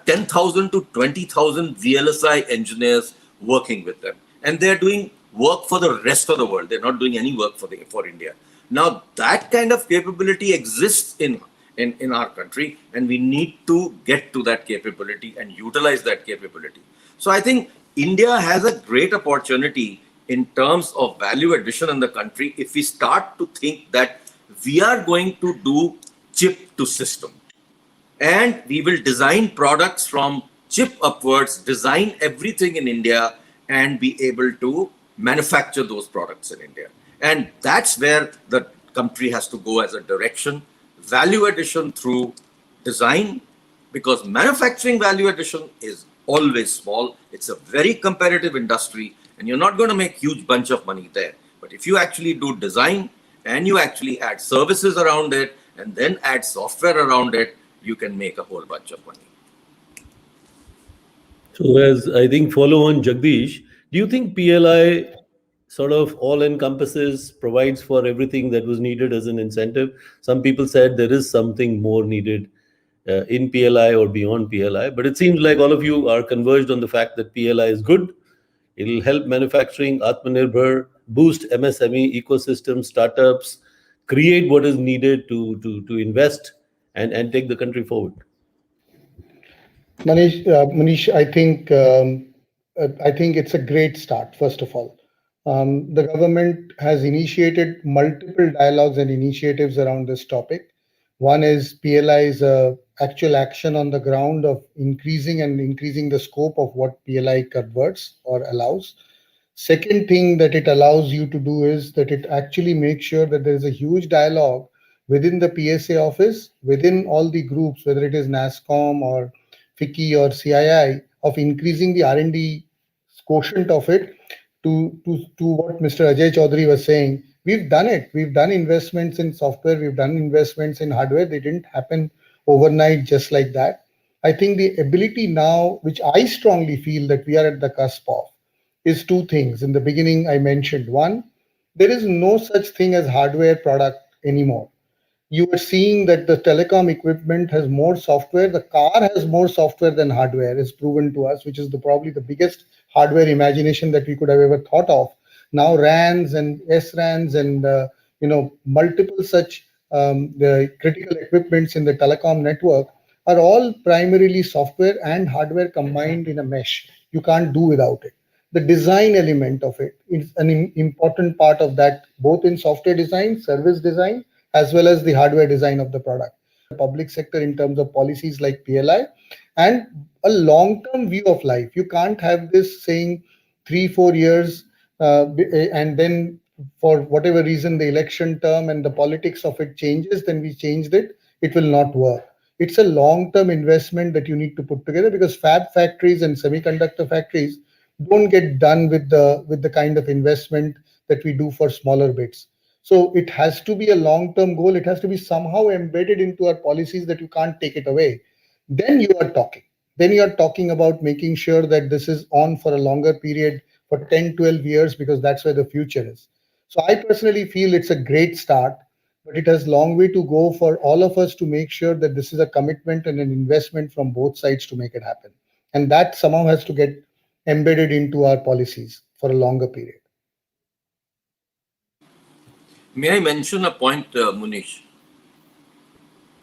10,000 to 20,000 VLSI engineers working with them. And they're doing work for the rest of the world. They're not doing any work for India. Now, that kind of capability exists in our country, and we need to get to that capability and utilize that capability. So I think India has a great opportunity in terms of value addition in the country if we start to think that we are going to do chip to system. And we will design products from chip upwards, design everything in India, and be able to manufacture those products in India. And that's where the country has to go as a direction. Value addition through design, because manufacturing value addition is always small. It's a very competitive industry, and you're not going to make huge bunch of money there. But if you actually do design and you actually add services around it and then add software around it, you can make a whole bunch of money.
So as I think follow on Jagdish, do you think PLI sort of all encompasses, provides for everything that was needed as an incentive? Some people said there is something more needed in PLI or beyond PLI, but it seems like all of you are converged on the fact that PLI is good. It'll help manufacturing, Atmanirbhar, boost MSME ecosystem, startups, create what is needed to invest and take the country forward.
Manish, I think it's a great start. First of all, the government has initiated multiple dialogues and initiatives around this topic. One is PLI's actual action on the ground of increasing the scope of what PLI converts or allows. Second thing that it allows you to do is that it actually makes sure that there is a huge dialogue within the PSA office, within all the groups, whether it is NASSCOM or FICCI or CII, of increasing the R&D quotient of it to what Mr. Ajay Chaudhary was saying. We've done it. We've done investments in software. We've done investments in hardware. They didn't happen overnight just like that. I think the ability now, which I strongly feel that we are at the cusp of, is two things. In the beginning, I mentioned one, there is no such thing as hardware product anymore. you are seeing that the telecom equipment has more software. The car has more software than hardware, is proven to us, which is probably the biggest hardware imagination that we could have ever thought of. Now RANs and SRANs and multiple such the critical equipments in the telecom network are all primarily software and hardware combined in a mesh. You can't do without it. The design element of it is an important part of that, both in software design, service design, as well as the hardware design of the product. Public sector in terms of policies like PLI and a long-term view of life. You can't have this saying 3-4 years and then for whatever reason the election term and the politics of it changes, then we changed it. It will not work. It's a long-term investment that you need to put together, because fab factories and semiconductor factories don't get done with the kind of investment that we do for smaller bits. So it has to be a long-term goal. It has to be somehow embedded into our policies that you can't take it away. Then you are talking. Then you are talking about making sure that this is on for a longer period, for 10, 12 years, because that's where the future is. So I personally feel it's a great start, but it has long way to go for all of us to make sure that this is a commitment and an investment from both sides to make it happen. And that somehow has to get embedded into our policies for a longer period.
May I mention a point, Munish?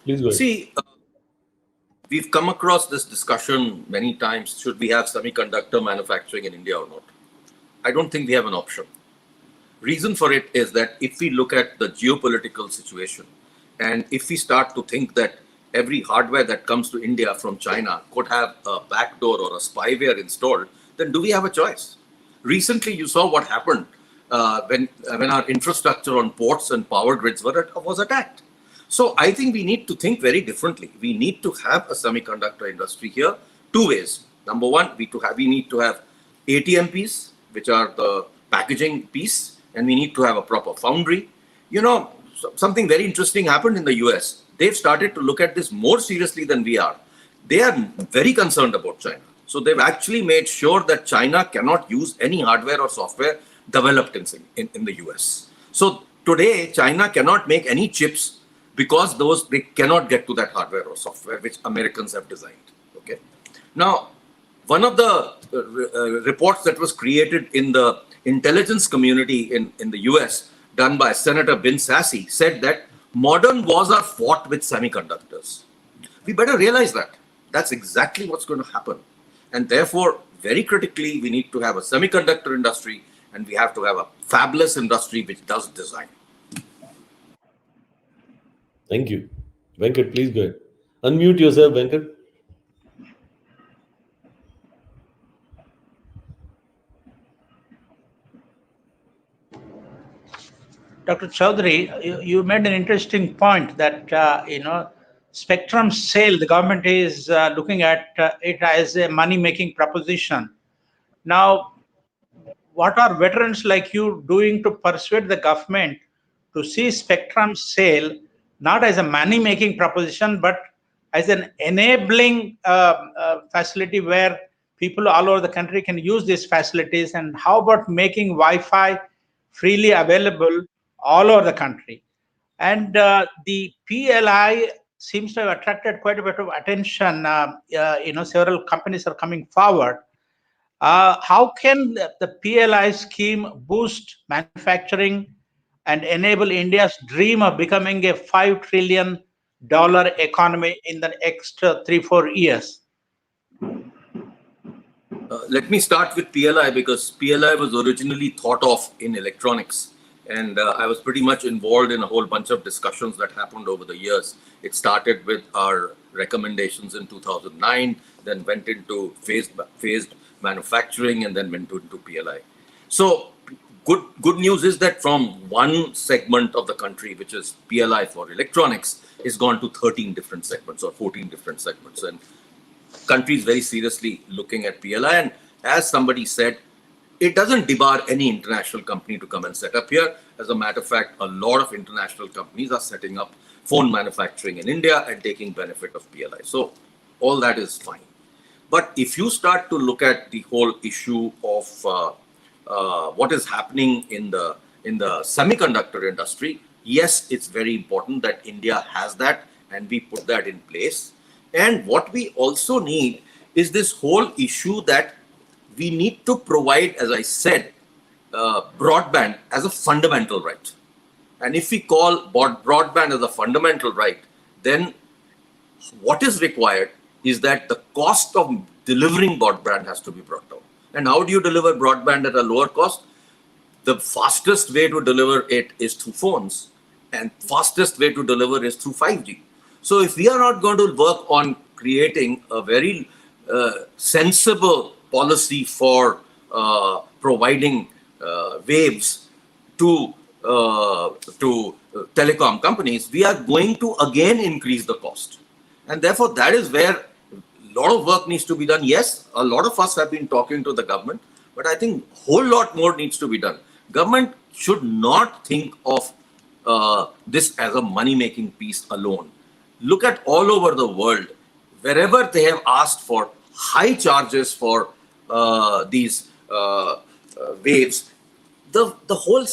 Please go ahead.
See, we've come across this discussion many times. Should we have semiconductor manufacturing in India or not? I don't think we have an option. Reason for it is that if we look at the geopolitical situation, and if we start to think that every hardware that comes to India from China could have a backdoor or a spyware installed, then do we have a choice? Recently, you saw what happened when our infrastructure on ports and power grids was attacked. So I think we need to think very differently. We need to have a semiconductor industry here two ways. Number one, we need to have ATMPs, which are the packaging piece, and we need to have a proper foundry. Something very interesting happened in the US. They've started to look at this more seriously than we are. They are very concerned about China. So they've actually made sure that China cannot use any hardware or software developed in the US. So today, China cannot make any chips because they cannot get to that hardware or software which Americans have designed. Okay. Now, one of the reports that was created in the intelligence community in the US, done by Senator Ben Sasse, said that modern wars are fought with semiconductors. We better realize that. That's exactly what's going to happen. And therefore, very critically, we need to have a semiconductor industry, and we have to have a fabless industry which does design.
Thank you. Venkat, please go ahead. Unmute yourself, Venkat.
Dr. Chaudhary, you made an interesting point that, spectrum sale, the government is looking at it as a money-making proposition. Now, what are veterans like you doing to persuade the government to see spectrum sale not as a money-making proposition, but as an enabling facility where people all over the country can use these facilities? And how about making Wi-Fi freely available all over the country? And the PLI seems to have attracted quite a bit of attention. Several companies are coming forward. How can the PLI scheme boost manufacturing and enable India's dream of becoming a $5 trillion economy in the next 3-4 years?
Let me start with PLI, because PLI was originally thought of in electronics. And I was pretty much involved in a whole bunch of discussions that happened over the years. It started with our recommendations in 2009, then went into phased manufacturing, and then went into PLI. So good news is that from one segment of the country, which is PLI for electronics, is gone to 13 different segments or 14 different segments. And countries very seriously looking at PLI. And as somebody said, it doesn't debar any international company to come and set up here. As a matter of fact, a lot of international companies are setting up phone manufacturing in India and taking benefit of PLI. So all that is fine. But if you start to look at the whole issue of what is happening in the semiconductor industry, Yes, it's very important that India has that and we put that in place. And what we also need is this whole issue that we need to provide, as I said, broadband as a fundamental right. And if we call broadband as a fundamental right, then what is required is that the cost of delivering broadband has to be brought down. And how do you deliver broadband at a lower cost? The fastest way to deliver it is through phones, and fastest way to deliver is through 5G. So if we are not going to work on creating a very sensible policy for providing waves to telecom companies, we are going to again increase the cost. And therefore, that is where a lot of work needs to be done. Yes, a lot of us have been talking to the government, but I think a whole lot more needs to be done. Government should not think of this as a money-making piece alone. Look at all over the world, wherever they have asked for high charges for these waves, the whole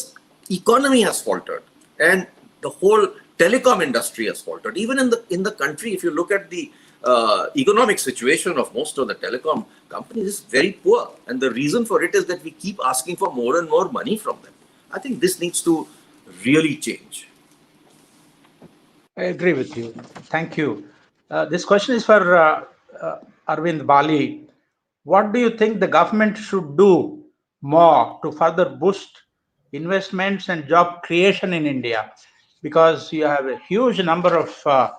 economy has faltered, and the whole telecom industry has faltered. Even in the country, if you look at the economic situation of most of the telecom companies, is very poor, and the reason for it is that we keep asking for more and more money from them. I think this needs to really change.
I agree with you. Thank you. This question is for Arvind Bali. What do you think the government should do more to further boost investments and job creation in India? Because you have a huge number of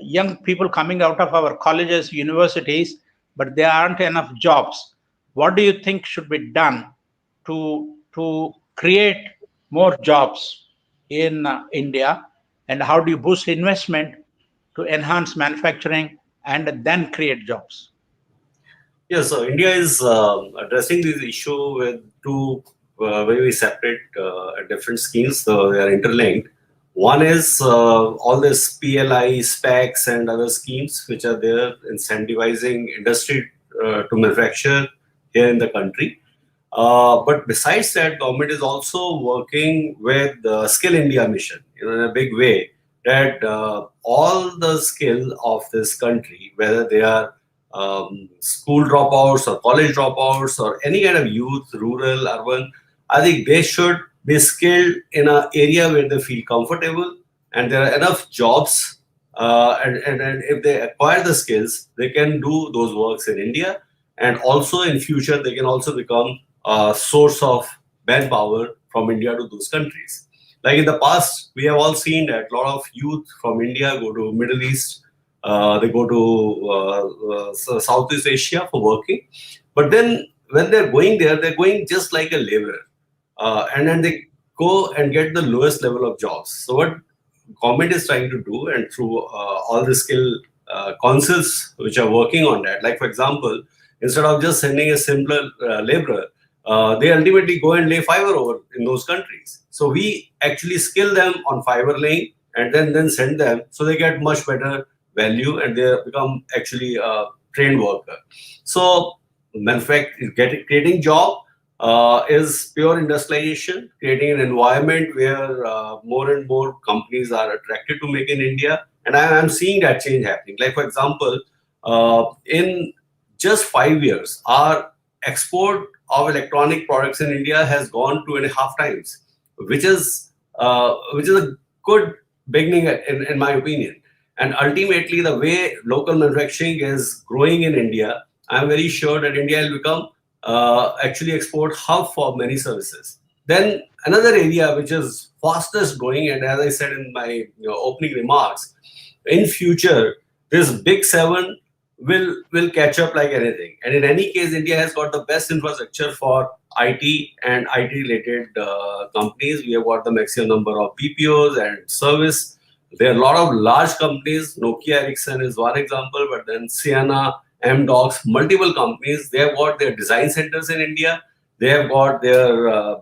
young people coming out of our colleges, universities, but there aren't enough jobs. What do you think should be done to create more jobs in India? And how do you boost investment to enhance manufacturing and then create jobs?
Yeah, so India is addressing this issue with two very separate different schemes. So they are interlinked. One is all this PLI, specs, and other schemes which are there incentivizing industry to manufacture here in the country. But besides that, government is also working with the Skill India mission, in a big way, that all the skill of this country, whether they are school dropouts or college dropouts or any kind of youth, rural, urban, I think they should be skilled in an area where they feel comfortable and there are enough jobs. And if they acquire the skills, they can do those works in India. And also in future, they can also become a source of manpower from India to those countries. Like in the past, we have all seen that a lot of youth from India go to Middle East, they go to Southeast Asia for working. But then when they're going there, they're going just like a laborer. And then they go and get the lowest level of jobs. So what government is trying to do, and through all the skill councils which are working on that, like for example, instead of just sending a simpler laborer, they ultimately go and lay fiber over in those countries. So we actually skill them on fiber laying and then send them, so they get much better value and they become actually a trained worker. So creating job is pure industrialization, creating an environment where more and more companies are attracted to make in India. And I'm seeing that change happening. Like for example, in just 5 years, our export of electronic products in India has gone 2.5 times, which is a good beginning in my opinion. And ultimately, the way local manufacturing is growing in India, I'm very sure that India will become actually export hub for many services. Then another area which is fastest growing, and as I said in my opening remarks, in future this big seven will catch up like anything. And in any case, India has got the best infrastructure for IT and IT related companies. We have got the maximum number of BPOs and service. There are a lot of large companies. Nokia, Ericsson is one example, but then Ciena, MDocs, multiple companies. They have got their design centers in India. They have got their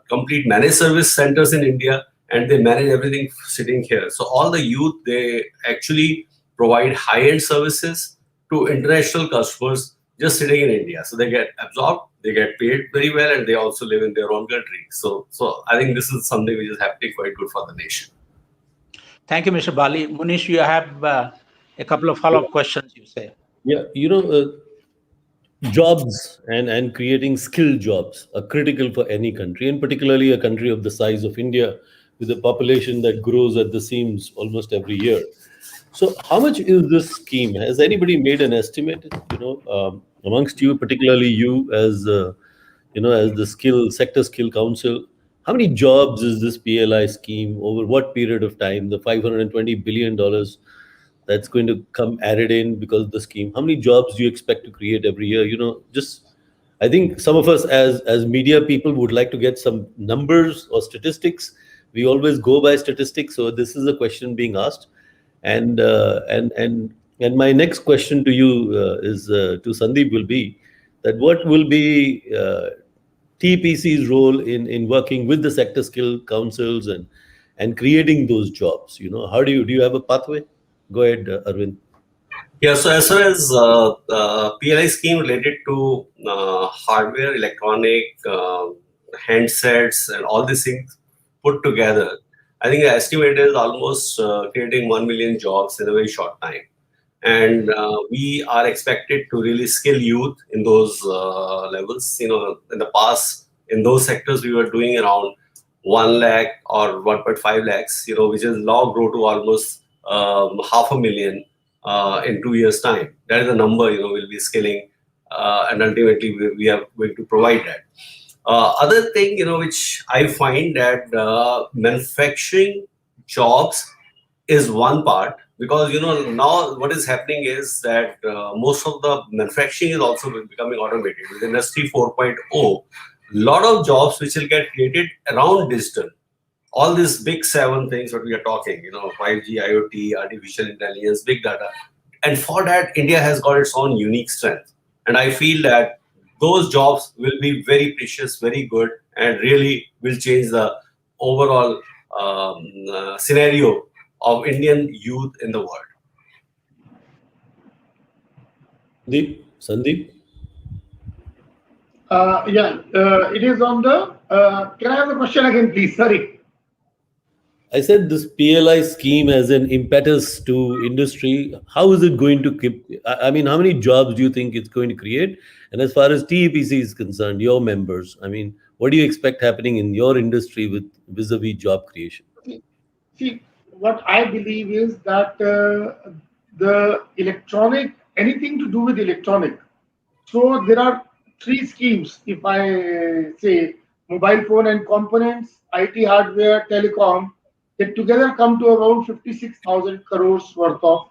complete managed service centers in India, and they manage everything sitting here. So all the youth, they actually provide high-end services to international customers just sitting in India. So they get absorbed, they get paid very well, and they also live in their own country. So I think this is something which is happening quite good for the nation.
Thank you, Mr. Bali. Munish, you have a couple of follow-up questions, you say.
Yeah, jobs and creating skilled jobs are critical for any country, and particularly a country of the size of India, with a population that grows at the seams almost every year. So, how much is this scheme? Has anybody made an estimate? Amongst you, particularly you, as as the sector skill council, how many jobs is this PLI scheme over what period of time? The $520 billion that's going to come added in because of the scheme. How many jobs do you expect to create every year? Just I think some of us as media people would like to get some numbers or statistics. We always go by statistics, so this is a question being asked. And my next question to you is to Sandeep will be that what will be TPC's role in working with the sector skill councils and creating those jobs? How do you have a pathway? Go ahead, Arvind.
Yeah, so as far as PLI scheme related to hardware, electronic, handsets, and all these things put together, I think the estimate is almost creating 1 million jobs in a very short time. And we are expected to really skill youth in those levels. In the past, in those sectors, we were doing around 1 lakh or 1.5 lakhs, which is now grow to almost 500,000 in 2 years' time. That is the number, we'll be skilling, and ultimately we are going to provide that. Other thing, which I find that manufacturing jobs is one part, because now what is happening is that most of the manufacturing is also becoming automated with Industry 4.0. Lot of jobs which will get created around digital. All these big 7 things that we are talking, 5G, IoT, artificial intelligence, big data. And for that, India has got its own unique strength. And I feel that those jobs will be very precious, very good, and really will change the overall scenario of Indian youth in the world.
Sandeep?
It is on the. Can I have the question again, please? Sorry.
I said this PLI scheme as an impetus to industry. How is it going to keep? I mean, how many jobs do you think it's going to create? And as far as TEPC is concerned, your members, I mean, what do you expect happening in your industry with vis-a-vis job creation?
See, what I believe is that the anything to do with electronic. So there are 3 schemes. If I say mobile phone and components, IT hardware, telecom, they together come to around 56,000 crores worth of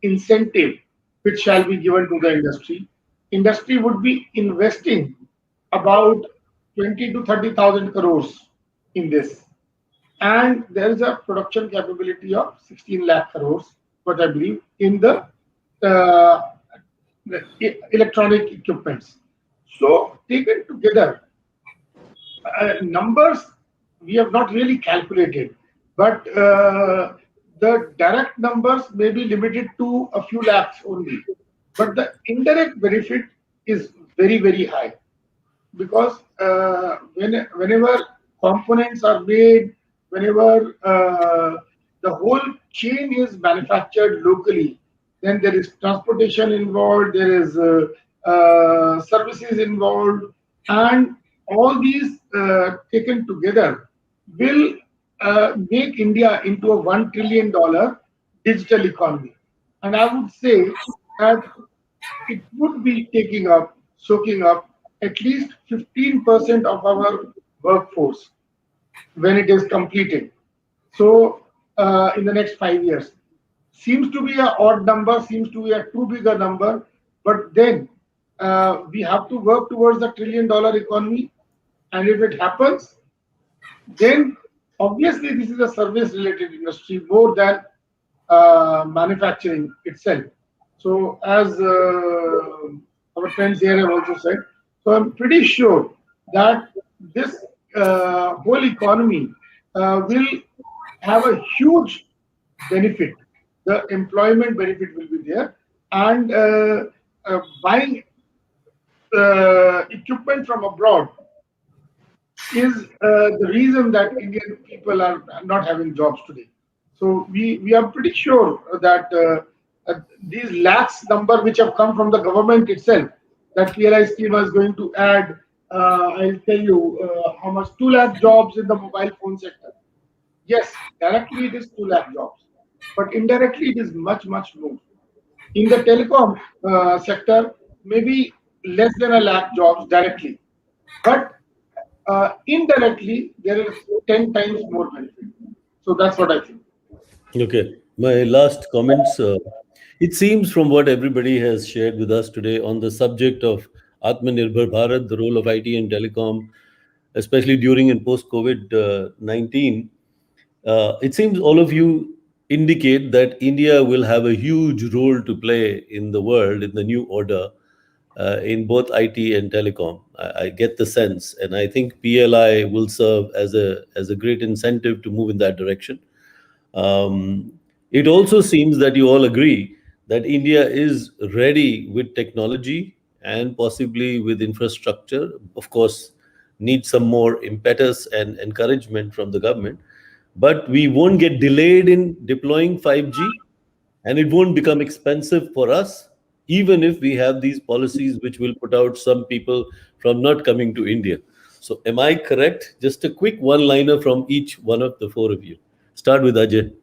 incentive, which shall be given to the industry. Industry would be investing about 20 to 30,000 crores in this. And there is a production capability of 16 lakh crores, what I believe, in the electronic equipments. So taken together, numbers we have not really calculated, but the direct numbers may be limited to a few lakhs only. But the indirect benefit is very, very high, because whenever components are made, whenever the whole chain is manufactured locally, then there is transportation involved, there is services involved, and all these taken together will make India into a $1 trillion digital economy. And I would say that it would be soaking up at least 15% of our workforce when it is completed. So in the next 5 years. Seems to be an odd number, seems to be a too big a number, but then we have to work towards the $1 trillion economy. And if it happens, then obviously this is a service related industry more than manufacturing itself. So as our friends here have also said, so I'm pretty sure that this whole economy will have a huge benefit. The employment benefit will be there, and buying equipment from abroad is the reason that Indian people are not having jobs today. So we are pretty sure that these lakhs number which have come from the government itself, that PLI scheme is going to add, I'll tell you how much, 2 lakh jobs in the mobile phone sector. Yes, directly it is 2 lakh jobs, but indirectly it is much, much more. In the telecom sector, maybe less than a lakh jobs directly, but indirectly there is 10 times more benefit. So that's what I think.
Okay, my last comments. It seems from what everybody has shared with us today on the subject of Atmanirbhar Bharat, the role of IT and telecom, especially during and post COVID 19, it seems all of you indicate that India will have a huge role to play in the world, in the new order, in both IT and telecom. I get the sense, and I think PLI will serve as a great incentive to move in that direction. Um, it also seems that you all agree that India is ready with technology and possibly with infrastructure. Of course, needs some more impetus and encouragement from the government. But we won't get delayed in deploying 5G, and it won't become expensive for us, even if we have these policies which will put out some people from not coming to India. So, am I correct? Just a quick one liner from each one of the four of you. Start with Ajay.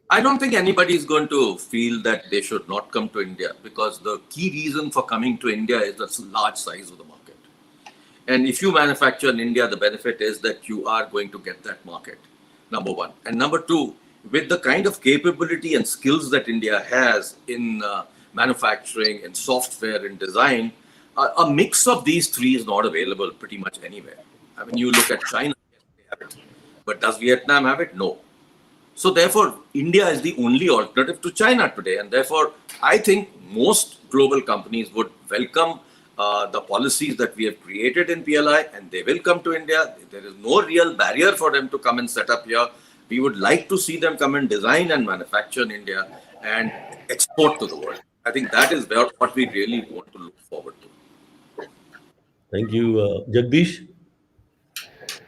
I don't think anybody is going to feel that they should not come to India, because the key reason for coming to India is the large size of the market. And if you manufacture in India, the benefit is that you are going to get that market, number one. And number two, with the kind of capability and skills that India has in manufacturing, in software, in design, a mix of these three is not available pretty much anywhere. I mean, you look at China, yes, they have it. But does Vietnam have it? No. So therefore, India is the only alternative to China today. And therefore, I think most global companies would welcome the policies that we have created in PLI, and they will come to India. There is no real barrier for them to come and set up here. We would like to see them come and design and manufacture in India and export to the world. I think that is what we really want to look forward to.
Thank you, Jagdish.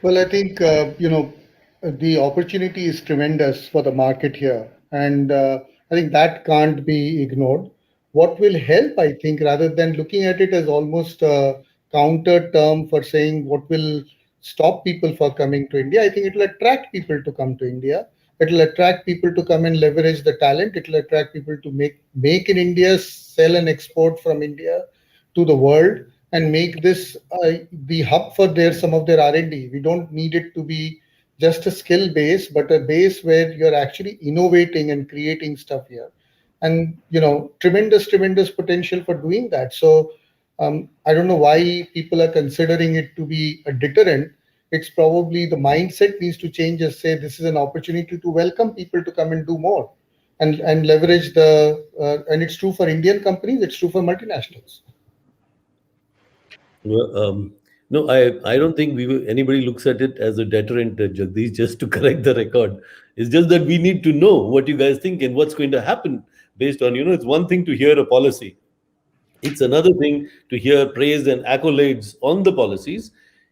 Well, I think the opportunity is tremendous for the market here, and I think that can't be ignored. What will help, I think, rather than looking at it as almost a counter term for saying what will stop people for coming to India, I think it will attract people to come to India. It will attract people to come and leverage the talent. It will attract people to make in India, sell and export from India to the world, and make this the hub for their some of their R&D. We don't need it to be just a skill base, but a base where you're actually innovating and creating stuff here. And tremendous potential for doing that. So I don't know why people are considering it to be a deterrent. It's probably the mindset needs to change and say this is an opportunity to welcome people to come and do more and leverage and it's true for Indian companies, it's true for multinationals.
Well, no, I don't think anybody looks at it as a deterrent, Jagdish, just to correct the record. It's just that we need to know what you guys think and what's going to happen based on, it's one thing to hear a policy. It's another thing to hear praise and accolades on the policies.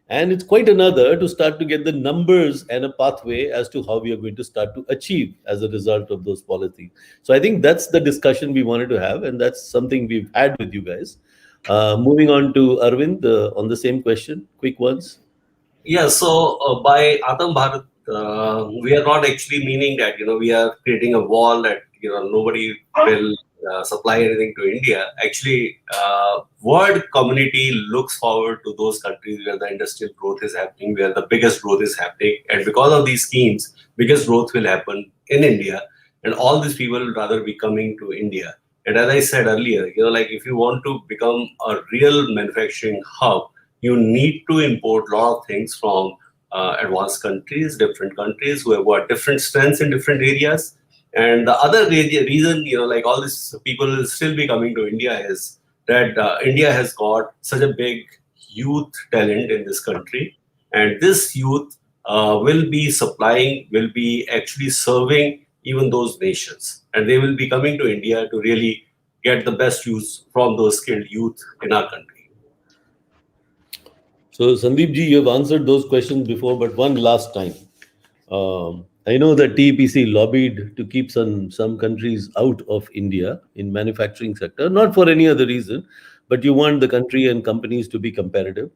And it's quite another to start to get the numbers and a pathway as to how we are going to start to achieve as a result of those policies. So I think that's the discussion we wanted to have, and that's something we've had with you guys. Moving on to Arvind on the same question, quick ones.
Yeah, so by Atam Bharat, we are not actually meaning that we are creating a wall that nobody will supply anything to India. Actually, world community looks forward to those countries where the industrial growth is happening, where the biggest growth is happening, and because of these schemes, biggest growth will happen in India, and all these people will rather be coming to India. And as I said earlier, like if you want to become a real manufacturing hub, you need to import a lot of things from advanced countries, different countries who have got different strengths in different areas. And the other reason, like all these people will still be coming to India is that India has got such a big youth talent in this country. And this youth will be actually serving even those nations. And they will be coming to India to really get the best use from those skilled youth in our country.
So, Sandeep ji, you have answered those questions before, but one last time. I know that TEPC lobbied to keep some countries out of India in manufacturing sector, not for any other reason, but you want the country and companies to be competitive.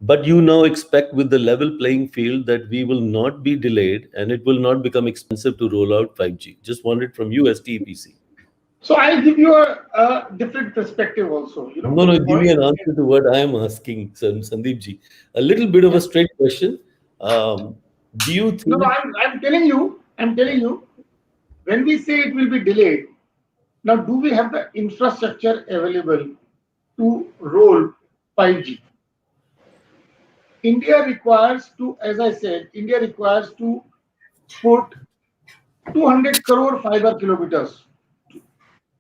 But you now expect with the level playing field that we will not be delayed and it will not become expensive to roll out 5G. Just wanted from you as TEPC.
So I'll give you a different perspective also.
No,
The
no, give me
point.
an answer to what I am asking, Sandeep ji. A little bit of a straight question. Do you
No, no,
think
I'm telling you, when we say it will be delayed, now do we have the infrastructure available to roll 5G? India requires to, as I said, India requires to put 200 crore fiber kilometers,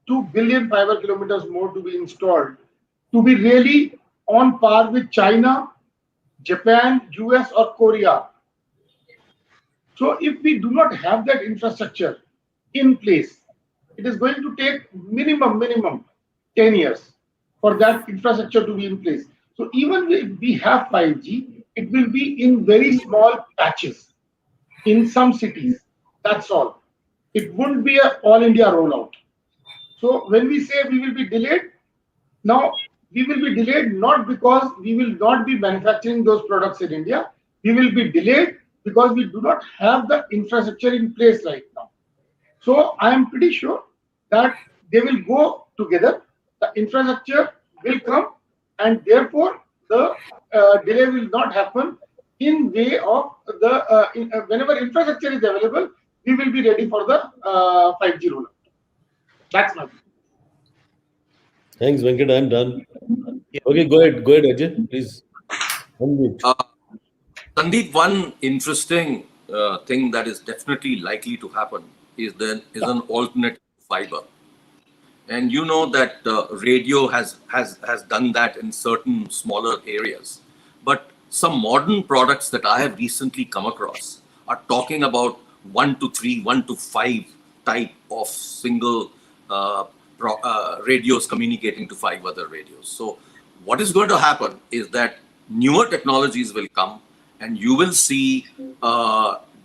2 billion fiber kilometers more to be installed to be really on par with China, Japan, US, or Korea. So if we do not have that infrastructure in place, it is going to take minimum 10 years for that infrastructure to be in place. So even if we have 5G, it will be in very small patches in some cities. That's all. It won't be an all India rollout. So when we say we will be delayed, now we will be delayed not because we will not be manufacturing those products in India. We will be delayed because we do not have the infrastructure in place right now. So I am pretty sure that they will go together. The infrastructure will come, and therefore the delay will not happen in way of the whenever infrastructure is available, we will be ready for the 5G rollout. That's my view.
Thanks, Venkat. I'm done. Okay, go ahead, Ajay. Please unmute.
Sandeep, one interesting thing that is definitely likely to happen is an alternate fiber. And you know that radio has done that in certain smaller areas. But some modern products that I have recently come across are talking about 1 to 3, 1 to 5 type of single radios communicating to 5 other radios. So what is going to happen is that newer technologies will come and you will see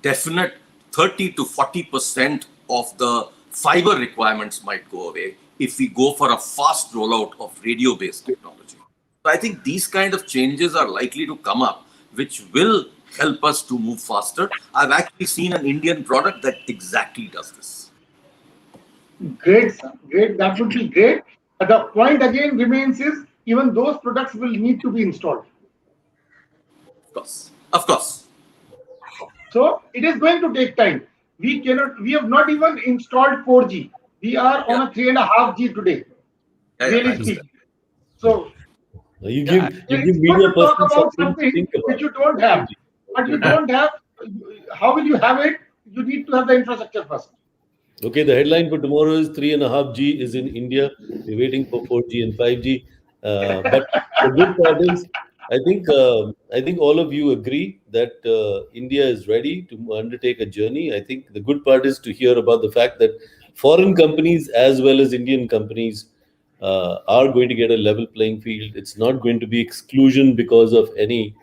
definite 30 to 40% of the fiber requirements might go away if we go for a fast rollout of radio-based technology. So I think these kind of changes are likely to come up, which will help us to move faster. I've actually seen an Indian product that exactly does this.
Great, sir. Great. That would be great. But the point again remains is even those products will need to be installed.
Of course. Of course.
So it is going to take time. We have not even installed 4G. We are on a 3.5G today,
I
really
understand.
speaking. So
You
yeah,
give
it's good
media
to talk
person
about
something to
something
think
which
about.
you don't have. But you don't have, how will you have it? You need to have the infrastructure first.
Okay, the headline for tomorrow is 3.5G is in India. We're waiting for 4G and 5G. But the good part is, I think all of you agree that India is ready to undertake a journey. I think the good part is to hear about the fact that foreign companies as well as Indian companies are going to get a level playing field. It's not going to be exclusion because of any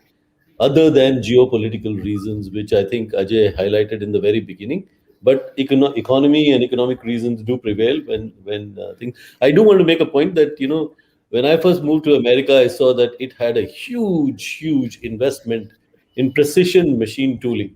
other than geopolitical reasons, which I think Ajay highlighted in the very beginning. But economy and economic reasons do prevail when things. I do want to make a point that when I first moved to America, I saw that it had a huge investment in precision machine tooling,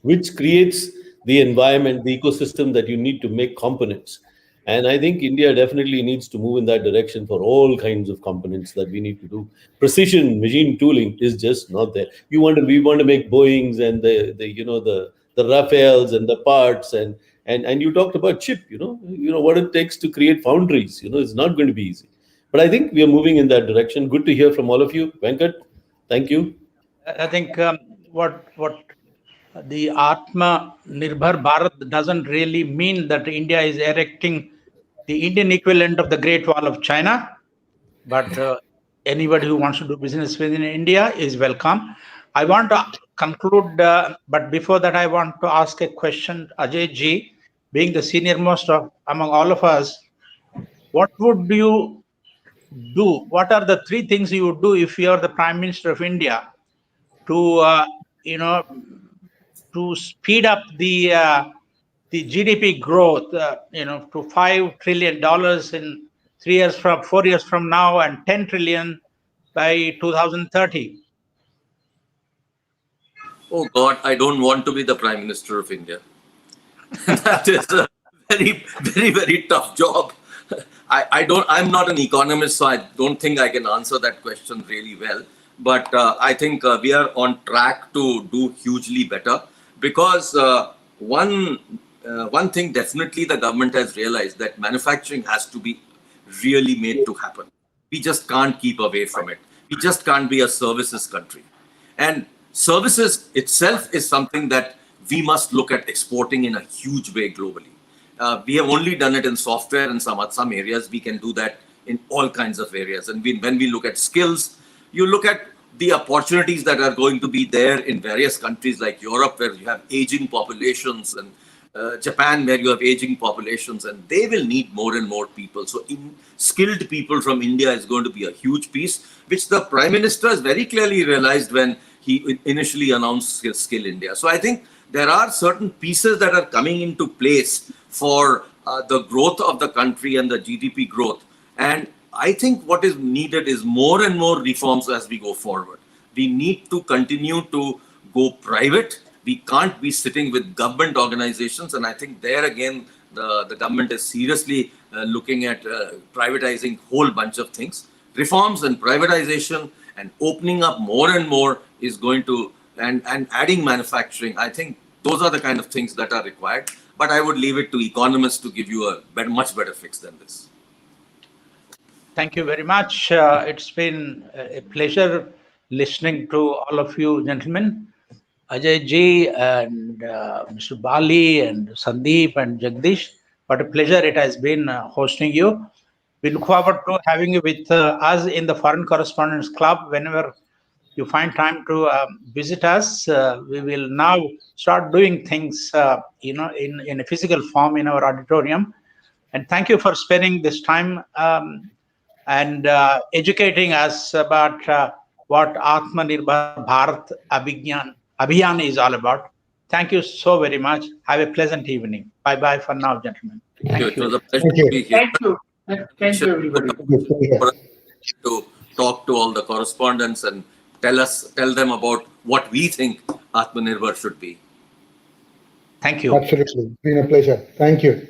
which creates the environment, the ecosystem that you need to make components. And I think India definitely needs to move in that direction for all kinds of components that we need to do. Precision machine tooling is just not there. We want to make Boeings and the Rafales and the parts and you talked about chip. What it takes to create foundries. It's not going to be easy. But I think we are moving in that direction. Good to hear from all of you. Venkat, thank you.
I think what the Atma Nirbhar Bharat doesn't really mean that India is erecting the Indian equivalent of the Great Wall of China, but anybody who wants to do business within India is welcome. I want to conclude, but before that, I want to ask a question, Ajay ji, being the senior most among all of us. what would you do? What are the three things you would do if you are the Prime Minister of India to, to speed up the GDP growth, to $5 trillion in 4 years from now, and 10 trillion by 2030?
Oh God, I don't want to be the Prime Minister of India. That is a very tough job. I'm not an economist, so I don't think I can answer that question really well. But I think we are on track to do hugely better because one thing definitely the government has realized, that manufacturing has to be really made to happen. We just can't keep away from it. We just can't be a services country. And services itself is something that we must look at exporting in a huge way globally. We have only done it in software and some areas. We can do that in all kinds of areas. And when we look at skills, you look at the opportunities that are going to be there in various countries like Europe, where you have aging populations, and Japan, where you have aging populations, and they will need more and more people. So skilled people from India is going to be a huge piece, which the Prime Minister has very clearly realized when he initially announced Skill India. So I think there are certain pieces that are coming into place for the growth of the country and the GDP growth. And I think what is needed is more and more reforms as we go forward. We need to continue to go private. We can't be sitting with government organizations. And I think there again, the government is seriously looking at privatizing a whole bunch of things. Reforms and privatization and opening up more and more is going to, and adding manufacturing. I think those are the kind of things that are required. But I would leave it to economists to give you a much better fix than this.
Thank you very much. It's been a pleasure listening to all of you gentlemen. Ajay ji and Mr. Bali and Sandeep and Jagdish, what a pleasure it has been hosting you. We look forward to having you with us in the Foreign Correspondents Club whenever you find time to visit us. We will now start doing things, in a physical form in our auditorium. And thank you for spending this time and educating us about what Atmanirbhar Bharat Abhiyan is all about. Thank you so very much. Have a pleasant evening. Bye-bye for now, gentlemen. Thank
It
you.
was a pleasure
Thank
to
you.
be here.
Thank you. Thank you, everybody.
To talk to all the correspondents and tell them about what we think Atmanirbhar should be.
Thank you.
Absolutely. It's been a pleasure. Thank you.